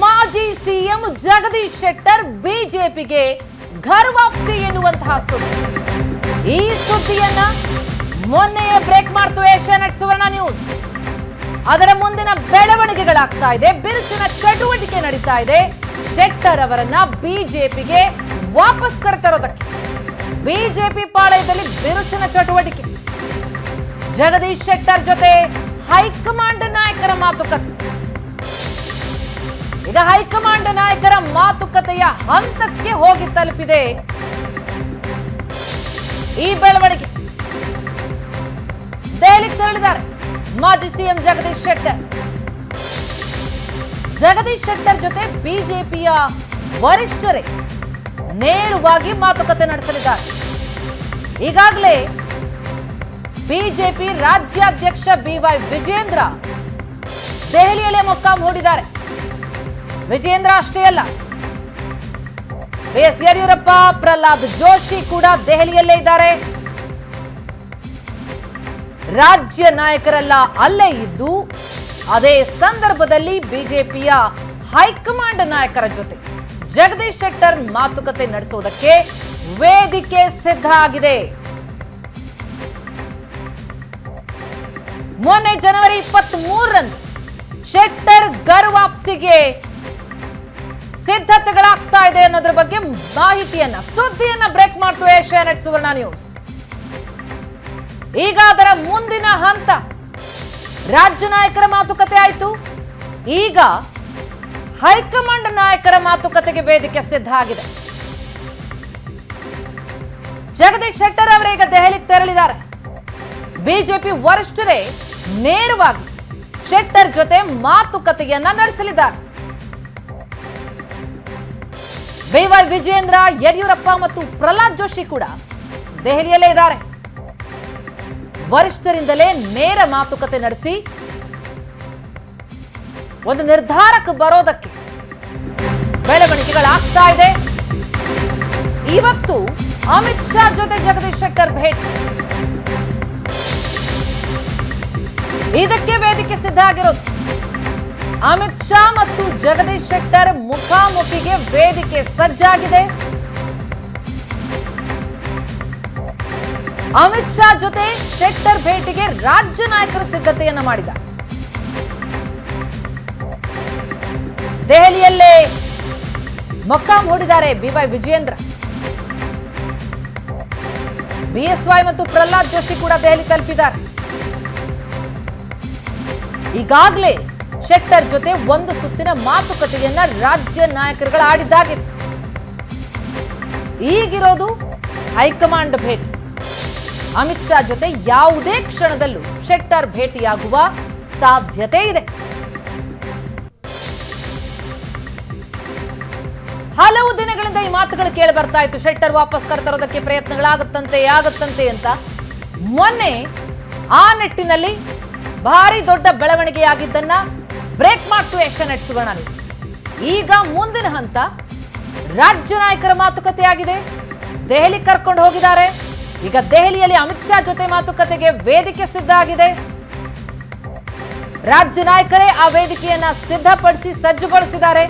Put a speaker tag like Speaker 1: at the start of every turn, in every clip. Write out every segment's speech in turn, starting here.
Speaker 1: ಮಾಜಿ ಸಿಎಂ ಜಗದೀಶ್ ಶೆಟ್ಟರ್ ಬಿಜೆಪಿಗೆ ಘರ್ ವಾಪಸಿ ಎನ್ನುವಂತಹ ಸುದ್ದಿ. ಈ ಸುದ್ದಿಯನ್ನ ಮೊನ್ನೆಯೇ ಬ್ರೇಕ್ ಮಾಡ್ತು ಏಷ್ಯಾನೆಟ್ ಸುವರ್ಣ ನ್ಯೂಸ್. ಅದರ ಮುಂದಿನ ಬೆಳವಣಿಗೆಗಳಾಗ್ತಾ ಇದೆ, ಬಿರುಸಿನ ಚಟುವಟಿಕೆ ನಡೀತಾ ಇದೆ. ಶೆಟ್ಟರ್ ಅವರನ್ನ ಬಿಜೆಪಿಗೆ ವಾಪಸ್ ಕರೆತರೋದಕ್ಕೆ ಬಿಜೆಪಿ ಪಾಳಯದಲ್ಲಿ ಬಿರುಸಿನ ಚಟುವಟಿಕೆ. ಜಗದೀಶ್ ಶೆಟ್ಟರ್ ಜೊತೆ ಹೈಕಮಾಂಡ್ ನಾಯಕರ ಮಾತುಕತೆ. ಈಗ ಹೈಕಮಾಂಡ್ ನಾಯಕರ ಮಾತುಕತೆಯ ಹಂತಕ್ಕೆ ಹೋಗಿ ತಲುಪಿದೆ ಈ ಬೆಳವಣಿಗೆ. ದೆಹಲಿಗೆ ತೆರಳಿದ್ದಾರೆ ಮಾಜಿ ಸಿಎಂ ಜಗದೀಶ್ ಶೆಟ್ಟರ್. ಜಗದೀಶ್ ಶೆಟ್ಟರ್ ಜೊತೆ ಬಿಜೆಪಿಯ ವರಿಷ್ಠರೇ ನೇರವಾಗಿ ಮಾತುಕತೆ ನಡೆಸಲಿದ್ದಾರೆ. ಈಗಾಗಲೇ ಬಿಜೆಪಿ ರಾಜ್ಯಾಧ್ಯಕ್ಷ ಬಿವೈ ವಿಜೇಂದ್ರ ದೆಹಲಿಯಲ್ಲೇ ಮೊಕ್ಕಾಂ ಹೂಡಿದ್ದಾರೆ. ವಿಜೇಂದ್ರ ಅಷ್ಟೇ ಅಲ್ಲ, ಬಿಎಸ್ ಯಡಿಯೂರಪ್ಪ, ಪ್ರಹ್ಲಾದ್ ಜೋಶಿ ಕೂಡ ದೆಹಲಿಯಲ್ಲೇ ಇದ್ದಾರೆ. ರಾಜ್ಯ ನಾಯಕರೆಲ್ಲ ಅಲ್ಲೇ ಇದ್ದು ಅದೇ ಸಂದರ್ಭದಲ್ಲಿ ಬಿಜೆಪಿಯ ಹೈಕಮಾಂಡ್ ನಾಯಕರ ಜೊತೆ ಜಗದೀಶ್ ಶೆಟ್ಟರ್ ಮಾತುಕತೆ ನಡೆಸುವುದಕ್ಕೆ ವೇದಿಕೆ ಸಿದ್ಧ ಆಗಿದೆ. ಮೊನ್ನೆ ಜನವರಿ 23ರಂದು ಶೆಟ್ಟರ್ ಘರ್ ವಾಪಸಿಗೆ ಸಿದ್ಧತೆಗಳಾಗ್ತಾ ಇದೆ ಅನ್ನೋದ್ರ ಬಗ್ಗೆ ಸುದ್ದಿಯನ್ನ ಬ್ರೇಕ್ ಮಾಡ್ತು ಏಷ್ಯಾನೆಟ್ ಸುವರ್ಣ ನ್ಯೂಸ್. ಈಗ ಅದರ ಮುಂದಿನ ಹಂತ ರಾಜ್ಯ ನಾಯಕರ ಮಾತುಕತೆ ಆಯಿತು. ಈಗ ಹೈಕಮಾಂಡ್ ನಾಯಕರ ಮಾತುಕತೆಗೆ ವೇದಿಕೆ ಸಿದ್ಧ ಆಗಿದೆ. ಜಗದೀಶ್ ಶೆಟ್ಟರ್ ಅವರೀಗ ದೆಹಲಿಗೆ ತೆರಳಿದ್ದಾರೆ. ಬಿಜೆಪಿ ವರಿಷ್ಠರೇ ನೇರವಾಗಿ ಶೆಟ್ಟರ್ ಜೊತೆ ಮಾತುಕತೆಯನ್ನ ನಡೆಸಲಿದ್ದಾರೆ. ಬಿವೈ ವಿಜೇಂದ್ರ, ಯಡಿಯೂರಪ್ಪ ಮತ್ತು ಪ್ರಹ್ಲಾದ್ ಜೋಶಿ ಕೂಡ ದೆಹಲಿಯಲ್ಲೇ ಇದ್ದಾರೆ. ವರಿಷ್ಠರಿಂದಲೇ ನೇರ ಮಾತುಕತೆ ನಡೆಸಿ ಒಂದು ನಿರ್ಧಾರಕ್ಕೆ ಬರೋದಕ್ಕೆ ಬೆಳವಣಿಗೆಗಳಾಗ್ತಾ ಇದೆ. ಇವತ್ತು ಅಮಿತ್ ಶಾ ಜೊತೆ ಜಗದೀಶ್ ಶೆಟ್ಟರ್ ಭೇಟಿ, ಇದಕ್ಕೆ ವೇದಿಕೆ ಸಿದ್ಧ ಆಗಿರೋದು. ಅಮಿತ್ ಶಾ ಮತ್ತು ಜಗದೀಶ್ ಶೆಟ್ಟರ್ ಮುಖಾಮುಖಿಗೆ ವೇದಿಕೆ ಸಜ್ಜಾಗಿದೆ. ಅಮಿತ್ ಶಾ ಜೊತೆ ಶೆಟ್ಟರ್ ಭೇಟಿಗೆ ರಾಜ್ಯ ನಾಯಕರು ಸಿದ್ಧತೆಯನ್ನ ಮಾಡಿದ್ದಾರೆ. ದೆಹಲಿಯಲ್ಲೇ ಮೊಕ್ಕಾಂ ಹೂಡಿದ್ದಾರೆ ಬಿವೈ ವಿಜೇಂದ್ರ. ಬಿಎಸ್ವೈ ಮತ್ತು ಪ್ರಹ್ಲಾದ್ ಜೋಶಿ ಕೂಡ ದೆಹಲಿ ತಲುಪಿದ್ದಾರೆ. ಈಗಾಗಲೇ ಶೆಟ್ಟರ್ ಜೊತೆ ಒಂದು ಸುತ್ತಿನ ಮಾತುಕತೆಯನ್ನ ರಾಜ್ಯ ನಾಯಕರುಗಳು ಆಡಿದ್ದಾಗಿದೆ. ಈಗಿರೋದು ಹೈಕಮಾಂಡ್ ಭೇಟಿ. ಅಮಿತ್ ಶಾ ಜೊತೆ ಯಾವುದೇ ಕ್ಷಣದಲ್ಲೂ ಶೆಟ್ಟರ್ ಭೇಟಿಯಾಗುವ ಸಾಧ್ಯತೆ ಇದೆ. ಹಲವು ದಿನಗಳಿಂದ ಈ ಮಾತುಗಳು ಕೇಳಿ ಬರ್ತಾ ಇತ್ತು, ಶೆಟ್ಟರ್ ವಾಪಸ್ ಕರೆತರೋದಕ್ಕೆ ಪ್ರಯತ್ನಗಳಾಗುತ್ತಂತೆ ಅಂತ. ಮೊನ್ನೆ ಆ ನಿಟ್ಟಿನಲ್ಲಿ ಭಾರಿ ದೊಡ್ಡ ಬೆಳವಣಿಗೆಯಾಗಿದ್ದನ್ನ ಬ್ರೇಕ್ ಮಾಡ್ತು ಏಷ್ಯಾನೆಟ್ ಸುವರ್ಣ ನ್ಯೂಸ್. ಈಗ ಮುಂದಿನ ಹಂತ ರಾಜ್ಯ ನಾಯಕರ ಮಾತುಕತೆ ಆಗಿದೆ. ದೆಹಲಿ ಕರ್ಕೊಂಡು ಹೋಗಿದ್ದಾರೆ. ಈಗ ದೆಹಲಿಯಲ್ಲಿ ಅಮಿತ್ ಶಾ ಜೊತೆ ಮಾತುಕತೆಗೆ ವೇದಿಕೆ ಸಿದ್ಧ ಆಗಿದೆ. ರಾಜ್ಯ ನಾಯಕರೇ ಆ ವೇದಿಕೆಯನ್ನ ಸಿದ್ಧಪಡಿಸಿ ಸಜ್ಜುಗೊಳಿಸಿದ್ದಾರೆ.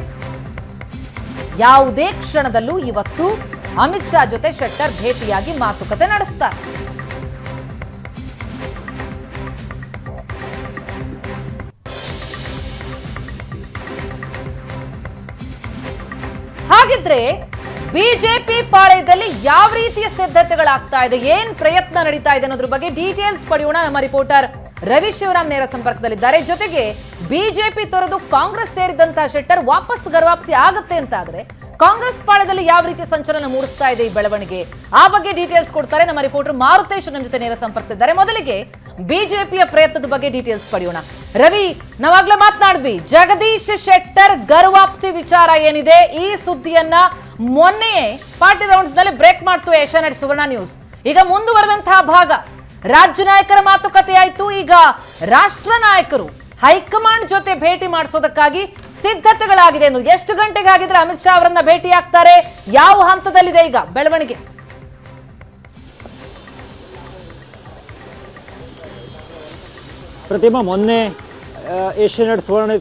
Speaker 1: ಯಾವುದೇ ಕ್ಷಣದಲ್ಲೂ ಇವತ್ತು ಅಮಿತ್ ಶಾ ಜೊತೆ ಶೆಟ್ಟರ್ ಭೇಟಿಯಾಗಿ ಮಾತುಕತೆ ನಡೆಸ್ತಾರೆ. ಹಾಗಿದ್ರೆ ಬಿಜೆಪಿ ಪಾಳಯದಲ್ಲಿ ಯಾವ ರೀತಿಯ ಸಿದ್ಧತೆಗಳಾಗ್ತಾ ಇದೆ, ಏನ್ ಪ್ರಯತ್ನ ನಡೀತಾ ಇದೆ ಅನ್ನೋದ್ರ ಬಗ್ಗೆ ಡೀಟೇಲ್ಸ್ ಪಡೆಯೋಣ. ನಮ್ಮ ರಿಪೋರ್ಟರ್ ರವಿ ಶಿವರಾಮ್ ನೇರ ಸಂಪರ್ಕದಲ್ಲಿದ್ದಾರೆ. ಜೊತೆಗೆ ಬಿಜೆಪಿ ತೊರೆದು ಕಾಂಗ್ರೆಸ್ ಸೇರಿದಂತಹ ಶೆಟ್ಟರ್ ವಾಪಸ್ ಘರ್ವಾಪಸಿ ಆಗುತ್ತೆ ಅಂತ ಆದ್ರೆ ಕಾಂಗ್ರೆಸ್ ಪಾಳಯದಲ್ಲಿ ಯಾವ ರೀತಿಯ ಸಂಚಲನ ಮೂಡಿಸ್ತಾ ಇದೆ ಈ ಬೆಳವಣಿಗೆ, ಆ ಬಗ್ಗೆ ಡೀಟೇಲ್ಸ್ ಕೊಡ್ತಾರೆ ನಮ್ಮ ರಿಪೋರ್ಟರ್ ಮಾರುತೇಶ್ ನಮ್ಮ ಜೊತೆ ನೇರ ಸಂಪರ್ಕದಿದ್ದಾರೆ. ಮೊದಲಿಗೆ ಬಿಜೆಪಿಯ ಪ್ರಯತ್ನದ ಬಗ್ಗೆ ಡೀಟೇಲ್ಸ್ ಪಡೆಯೋಣ. ರವಿ, ನಾವಾಗ್ಲೇ ಮಾತನಾಡಿದ್ವಿ, ಜಗದೀಶ್ ಶೆಟ್ಟರ್ ಘರ್ ವಾಪಸಿ ವಿಚಾರ ಏನಿದೆ, ಈ ಸುದ್ದಿಯನ್ನ ಮೊನ್ನೆಯೇ ಪಾರ್ಟಿ ರೌಂಡ್ಸ್ ನಲ್ಲಿ ಬ್ರೇಕ್ ಮಾಡ್ತು ಏಷ್ಯಾನೆಟ್ ಸುವರ್ಣ ನ್ಯೂಸ್. ಈಗ ಮುಂದುವರೆದಂತಹ ಭಾಗ ರಾಜ್ಯ ನಾಯಕರ ಮಾತುಕತೆ ಆಯ್ತು. ಈಗ ರಾಷ್ಟ್ರ ನಾಯಕರು ಹೈಕಮಾಂಡ್ ಜೊತೆ ಭೇಟಿ ಮಾಡಿಸೋದಕ್ಕಾಗಿ ಸಿದ್ಧತೆಗಳಾಗಿದೆ. ಎಷ್ಟು ಗಂಟೆಗೆ ಆಗಿದ್ರೆ ಅಮಿತ್ ಶಾ ಅವರನ್ನ ಭೇಟಿ ಆಗ್ತಾರೆ, ಯಾವ ಹಂತದಲ್ಲಿದೆ ಈಗ ಬೆಳವಣಿಗೆ?
Speaker 2: ಪ್ರತಿಮಾ, ಮೊನ್ನೆ ಏಷ್ಯಾನೆಟ್ ಸುವರ್ಣ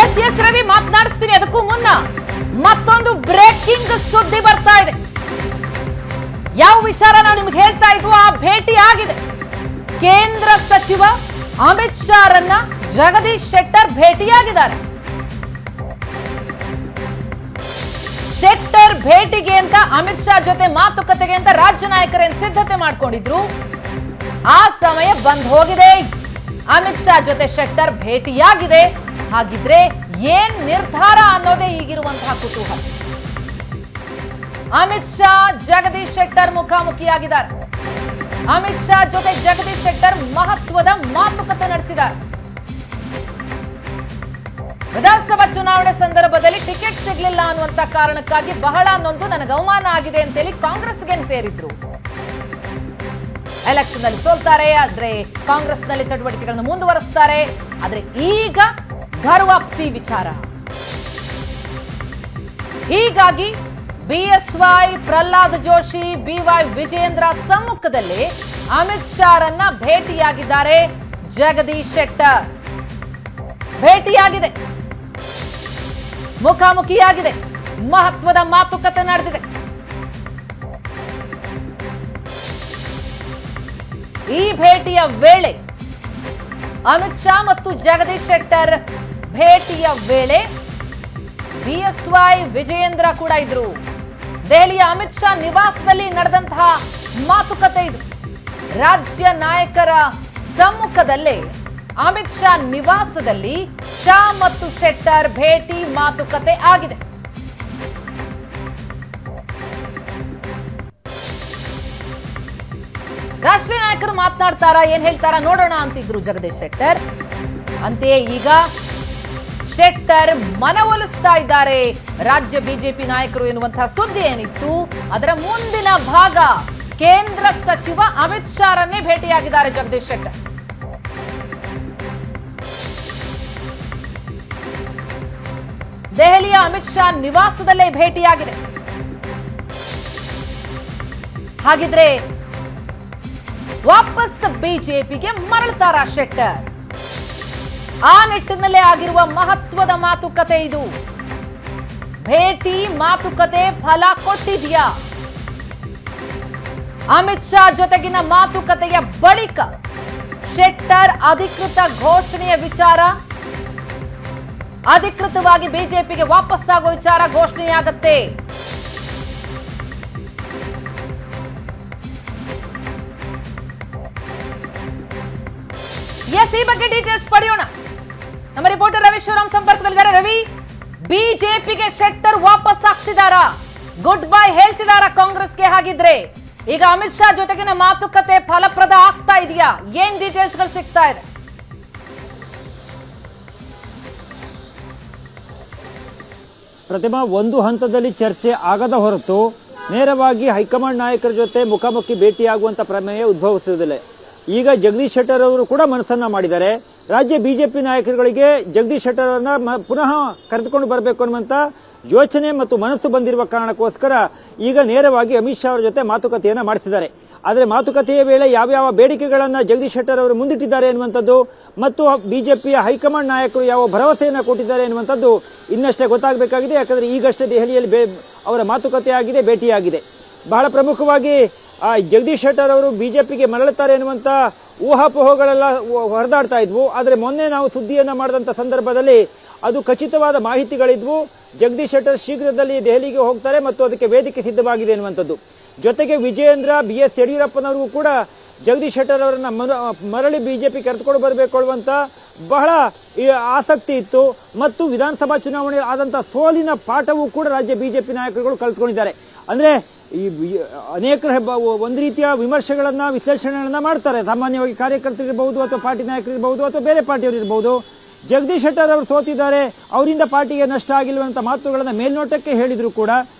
Speaker 1: ಎಸ್ ರವಿ ಮಾತನಾಡಿಸ್ತೀನಿ, ಅದಕ್ಕೂ ಅದಕ್ಕೂ ಮುನ್ನ ಮತ್ತೊಂದು ಬ್ರೇಕಿಂಗ್ ಸುದ್ದಿ ಬರ್ತಾ ಇದೆ. ಯಾವ ವಿಚಾರ ನಾವು ನಿಮ್ಗೆ ಹೇಳ್ತಾ ಇದ್ವು, ಆ ಭೇಟಿ ಆಗಿದೆ. ಕೇಂದ್ರ ಸಚಿವ ಅಮಿತ್ ಶಾರನ್ನ ಜಗದೀಶ್ ಶೆಟ್ಟರ್ ಭೇಟಿಯಾಗಿದ್ದಾರೆ. ಶೆಟ್ಟರ್ ಭೇಟಿಗೆ ಅಂತ ಅಮಿತ್ ಶಾ ಜೊತೆ ಮಾತುಕತೆಗೆ ಅಂತ ರಾಜ್ಯ ನಾಯಕರೇನು ಸಿದ್ಧತೆ ಮಾಡ್ಕೊಂಡಿದ್ರು. ಆ ಸಮಯ ಬಂದ್ ಹೋಗಿದೆ. ಅಮಿತ್ ಶಾ ಜೊತೆ ಶೆಟ್ಟರ್ ಭೇಟಿಯಾಗಿದೆ. ಹಾಗಿದ್ರೆ ಏನ್ ನಿರ್ಧಾರ ಅನ್ನೋದೇ ಈಗಿರುವಂತಹ ಕುತೂಹಲ. ಅಮಿತ್ ಶಾ ಜಗದೀಶ್ ಶೆಟ್ಟರ್ ಮುಖಾಮುಖಿಯಾಗಿದ್ದಾರೆ. ಅಮಿತ್ ಶಾ ಜೊತೆ ಜಗದೀಶ್ ಶೆಟ್ಟರ್ ಮಹತ್ವದ ಮಾತುಕತೆ ನಡೆಸಿದ್ದಾರೆ. ವಿಧಾನಸಭಾ ಚುನಾವಣೆ ಸಂದರ್ಭದಲ್ಲಿ ಟಿಕೆಟ್ ಸಿಗಲಿಲ್ಲ ಅನ್ನುವಂತ ಕಾರಣಕ್ಕಾಗಿ ಬಹಳ ನೊಂದು ನನಗೆ ಅವಮಾನ ಆಗಿದೆ ಅಂತೇಳಿ ಕಾಂಗ್ರೆಸ್ಗೆ ಸೇರಿದ್ರು. ಎಲೆಕ್ಷನ್ ನಲ್ಲಿ ಸೋಲ್ತಾರೆ, ಆದ್ರೆ ಕಾಂಗ್ರೆಸ್ ನಲ್ಲಿ ಚಟುವಟಿಕೆಗಳನ್ನು ಮುಂದುವರಿಸ್ತಾರೆ. ಆದ್ರೆ ಈಗ ಘರ್ ವಾಪಸಿ ವಿಚಾರ. ಹೀಗಾಗಿ ಬಿಎಸ್ವೈ, ಪ್ರಹ್ಲಾದ್ ಜೋಶಿ, ಬಿವೈ ವಿಜಯೇಂದ್ರ ಸಮ್ಮುಖದಲ್ಲಿ ಅಮಿತ್ ಶಾರನ್ನ ಭೇಟಿಯಾಗಿದ್ದಾರೆ ಜಗದೀಶ್ ಶೆಟ್ಟರ್. ಭೇಟಿಯಾಗಿದೆ, ಮುಖಾಮುಖಿಯಾಗಿದೆ, ಮಹತ್ವದ ಮಾತುಕತೆ ನಡೆದಿದೆ. ಈ ಭೇಟಿಯ ವೇಳೆ ಅಮಿತ್ ಶಾ ಮತ್ತು ಜಗದೀಶ್ ಶೆಟ್ಟರ್ ಭೇಟಿಯ ವೇಳೆ ಬಿಎಸ್ವೈ ವಿಜಯೇಂದ್ರ ಕೂಡ ಇದ್ರು. ದೆಹಲಿಯ ಅಮಿತ್ ಶಾ ನಿವಾಸದಲ್ಲಿ ನಡೆದಂತಹ ಮಾತುಕತೆ ಇದು. ರಾಜ್ಯ ನಾಯಕರ ಸಮ್ಮುಖದಲ್ಲೇ ಅಮಿತ್ ಶಾ ನಿವಾಸದಲ್ಲಿ ಶಾ ಮತ್ತು ಶೆಟ್ಟರ್ ಭೇಟಿ ಮಾತುಕತೆ ಆಗಿದೆ. ರಾಷ್ಟ್ರೀಯ ನಾಯಕರು ಮಾತನಾಡ್ತಾರ, ಏನ್ ಹೇಳ್ತಾರ ನೋಡೋಣ ಅಂತಿದ್ರು ಜಗದೀಶ್ ಶೆಟ್ಟರ್. ಅಂತೆಯೇ ಈಗ ಶೆಟ್ಟರ್ ಮನವೊಲಿಸ್ತಾ ಇದ್ದಾರೆ ರಾಜ್ಯ ಬಿಜೆಪಿ ನಾಯಕರು ಎನ್ನುವಂತಹ ಸುದ್ದಿ ಏನಿತ್ತು ಅದರ ಮುಂದಿನ ಭಾಗ. ಕೇಂದ್ರ ಸಚಿವ ಅಮಿತ್ ಶಾರನ್ನೇ ಭೇಟಿಯಾಗಿದ್ದಾರೆ ಜಗದೀಶ್ ಶೆಟ್ಟರ್. ದೆಹಲಿಯ ಅಮಿತ್ ಶಾ ನಿವಾಸದಲ್ಲೇ ಭೇಟಿಯಾಗಿದೆ. ಹಾಗಿದ್ರೆ ವಾಪಸ್ ಬಿಜೆಪಿಗೆ ಮರಳುತ್ತಾರ ಶೆಟ್ಟರ್? ಆ ನಿಟ್ಟಿನಲ್ಲೇ ಆಗಿರುವ ಮಹತ್ವದ ಮಾತುಕತೆ ಇದು. ಭೇಟಿ ಮಾತುಕತೆ ಫಲ ಕೊಟ್ಟಿದೆಯಾ? ಅಮಿತ್ ಶಾ ಜೊತೆಗಿನ ಮಾತುಕತೆಯ ಬಳಿಕ ಶೆಟ್ಟರ್ ಅಧಿಕೃತ ಘೋಷಣೆಯ ವಿಚಾರ, ಅಧಿಕೃತವಾಗಿ ಬಿಜೆಪಿಗೆ ವಾಪಸ್ಸಾಗುವ ವಿಚಾರ ಘೋಷಣೆಯಾಗತ್ತೆ. ಎಸ್, ಈ ಬಗ್ಗೆ ಡೀಟೇಲ್ಸ್ ಪಡೆಯೋಣ. ನಮ್ಮ ರಿಪೋರ್ಟರ್ ರವಿ ಶಿವರಾಮ್ ಸಂಪರ್ಕದಲ್ಲಿದ್ದಾರೆ. ರವಿ, ಬಿಜೆಪಿಗೆ ಶೆಟ್ಟರ್ ವಾಪಸ್ ಆಗ್ತಿದಾರಾ? ಗುಡ್ ಬೈ ಹೇಳ್ತಿದಾರಾ ಕಾಂಗ್ರೆಸ್ಗೆ? ಹಾಗಿದ್ರೆ ಈಗ ಅಮಿತ್ ಶಾ ಜೊತೆಗಿನ ಮಾತುಕತೆ ಫಲಪ್ರದ ಆಗ್ತಾ ಇದೆಯಾ? ಏನ್ ಡೀಟೇಲ್ಸ್ ಗಳು ಸಿಗ್ತಾ ಇದೆ?
Speaker 2: ಪ್ರತಿಮಾ, ಒಂದು ಹಂತದಲ್ಲಿ ಚರ್ಚೆ ಆಗದ ಹೊರತು ನೇರವಾಗಿ ಹೈಕಮಾಂಡ್ ನಾಯಕರ ಜೊತೆ ಮುಖಾಮುಖಿ ಭೇಟಿಯಾಗುವಂತ ಪ್ರಮೇಯ ಉದ್ಭವಿಸುವುದಿಲ್ಲ. ಈಗ ಜಗದೀಶ್ ಶೆಟ್ಟರ್ ಅವರು ಕೂಡ ಮನಸ್ಸನ್ನ ಮಾಡಿದ್ದಾರೆ. ರಾಜ್ಯ ಬಿಜೆಪಿ ನಾಯಕರುಗಳಿಗೆ ಜಗದೀಶ್ ಶೆಟ್ಟರ್ ಅವರನ್ನ ಪುನಃ ಕರೆದುಕೊಂಡು ಬರಬೇಕು ಅನ್ನುವಂತ ಯೋಚನೆ ಮತ್ತು ಮನಸ್ಸು ಬಂದಿರುವ ಕಾರಣಕ್ಕೋಸ್ಕರ ಈಗ ನೇರವಾಗಿ ಅಮಿತ್ ಶಾ ಅವರ ಜೊತೆ ಮಾತುಕತೆಯನ್ನ ಮಾಡಿಸಿದ್ದಾರೆ. ಆದರೆ ಮಾತುಕತೆಯ ವೇಳೆ ಯಾವ್ಯಾವ ಬೇಡಿಕೆಗಳನ್ನ ಜಗದೀಶ್ ಶೆಟ್ಟರ್ ಅವರು ಮುಂದಿಟ್ಟಿದ್ದಾರೆ ಎನ್ನುವಂಥದ್ದು ಮತ್ತು ಬಿಜೆಪಿಯ ಹೈಕಮಾಂಡ್ ನಾಯಕರು ಯಾವ ಭರವಸೆಯನ್ನ ಕೊಟ್ಟಿದ್ದಾರೆ ಎನ್ನುವಂಥದ್ದು ಇನ್ನಷ್ಟೇ ಗೊತ್ತಾಗಬೇಕಾಗಿದೆ. ಯಾಕಂದ್ರೆ ಈಗಷ್ಟೇ ದೆಹಲಿಯಲ್ಲಿ ಅವರ ಮಾತುಕತೆ ಆಗಿದೆ, ಭೇಟಿಯಾಗಿದೆ. ಬಹಳ ಪ್ರಮುಖವಾಗಿ ಜಗದೀಶ್ ಶೆಟ್ಟರ್ ಅವರು ಬಿಜೆಪಿಗೆ ಮರಳುತ್ತಾರೆ ಎನ್ನುವಂತ ಊಹಾಪೋಹಗಳೆಲ್ಲ ಹೊರದಾಡ್ತಾ ಇದ್ವು. ಆದರೆ ಮೊನ್ನೆ ನಾವು ಸುದ್ದಿಯನ್ನ ಮಾಡಿದಂತ ಸಂದರ್ಭದಲ್ಲಿ ಅದು ಖಚಿತವಾದ ಮಾಹಿತಿಗಳಿದ್ವು. ಜಗದೀಶ್ ಶೆಟ್ಟರ್ ಶೀಘ್ರದಲ್ಲಿ ದೆಹಲಿಗೆ ಹೋಗ್ತಾರೆ ಮತ್ತು ಅದಕ್ಕೆ ವೇದಿಕೆ ಸಿದ್ಧವಾಗಿದೆ ಎನ್ನುವಂಥದ್ದು. ಜೊತೆಗೆ ವಿಜಯೇಂದ್ರ, BS ಯಡಿಯೂರಪ್ಪನವರಿಗೂ ಕೂಡ ಜಗದೀಶ್ ಶೆಟ್ಟರ್ ಅವರನ್ನ ಮರಳಿ ಬಿಜೆಪಿ ಕರೆದುಕೊಂಡು ಬರಬೇಕು ಅನ್ನುವಂತ ಬಹಳ ಆಸಕ್ತಿ ಇತ್ತು. ಮತ್ತು ವಿಧಾನಸಭಾ ಚುನಾವಣೆ ಆದಂತಹ ಸೋಲಿನ ಪಾಠವೂ ಕೂಡ ರಾಜ್ಯ ಬಿಜೆಪಿ ನಾಯಕರುಗಳು ಕಲ್ತ್ಕೊಂಡಿದ್ದಾರೆ. ಅಂದ್ರೆ ಈ ಅನೇಕರು ಒಂದು ರೀತಿಯ ವಿಮರ್ಶೆಗಳನ್ನ, ವಿಶ್ಲೇಷಣೆಗಳನ್ನ ಮಾಡ್ತಾರೆ. ಸಾಮಾನ್ಯವಾಗಿ ಕಾರ್ಯಕರ್ತರಿರಬಹುದು ಅಥವಾ ಪಾರ್ಟಿ ನಾಯಕರಿರಬಹುದು ಅಥವಾ ಬೇರೆ ಪಾರ್ಟಿಯವರು ಇರಬಹುದು. ಜಗದೀಶ್ ಶೆಟ್ಟರ್ ಅವರು ಸೋತಿದ್ದಾರೆ, ಅವರಿಂದ ಪಾರ್ಟಿಗೆ ನಷ್ಟ ಆಗಿಲ್ವಂತ ಮಾತುಗಳನ್ನ ಮೇಲ್ನೋಟಕ್ಕೆ ಹೇಳಿದ್ರು ಕೂಡ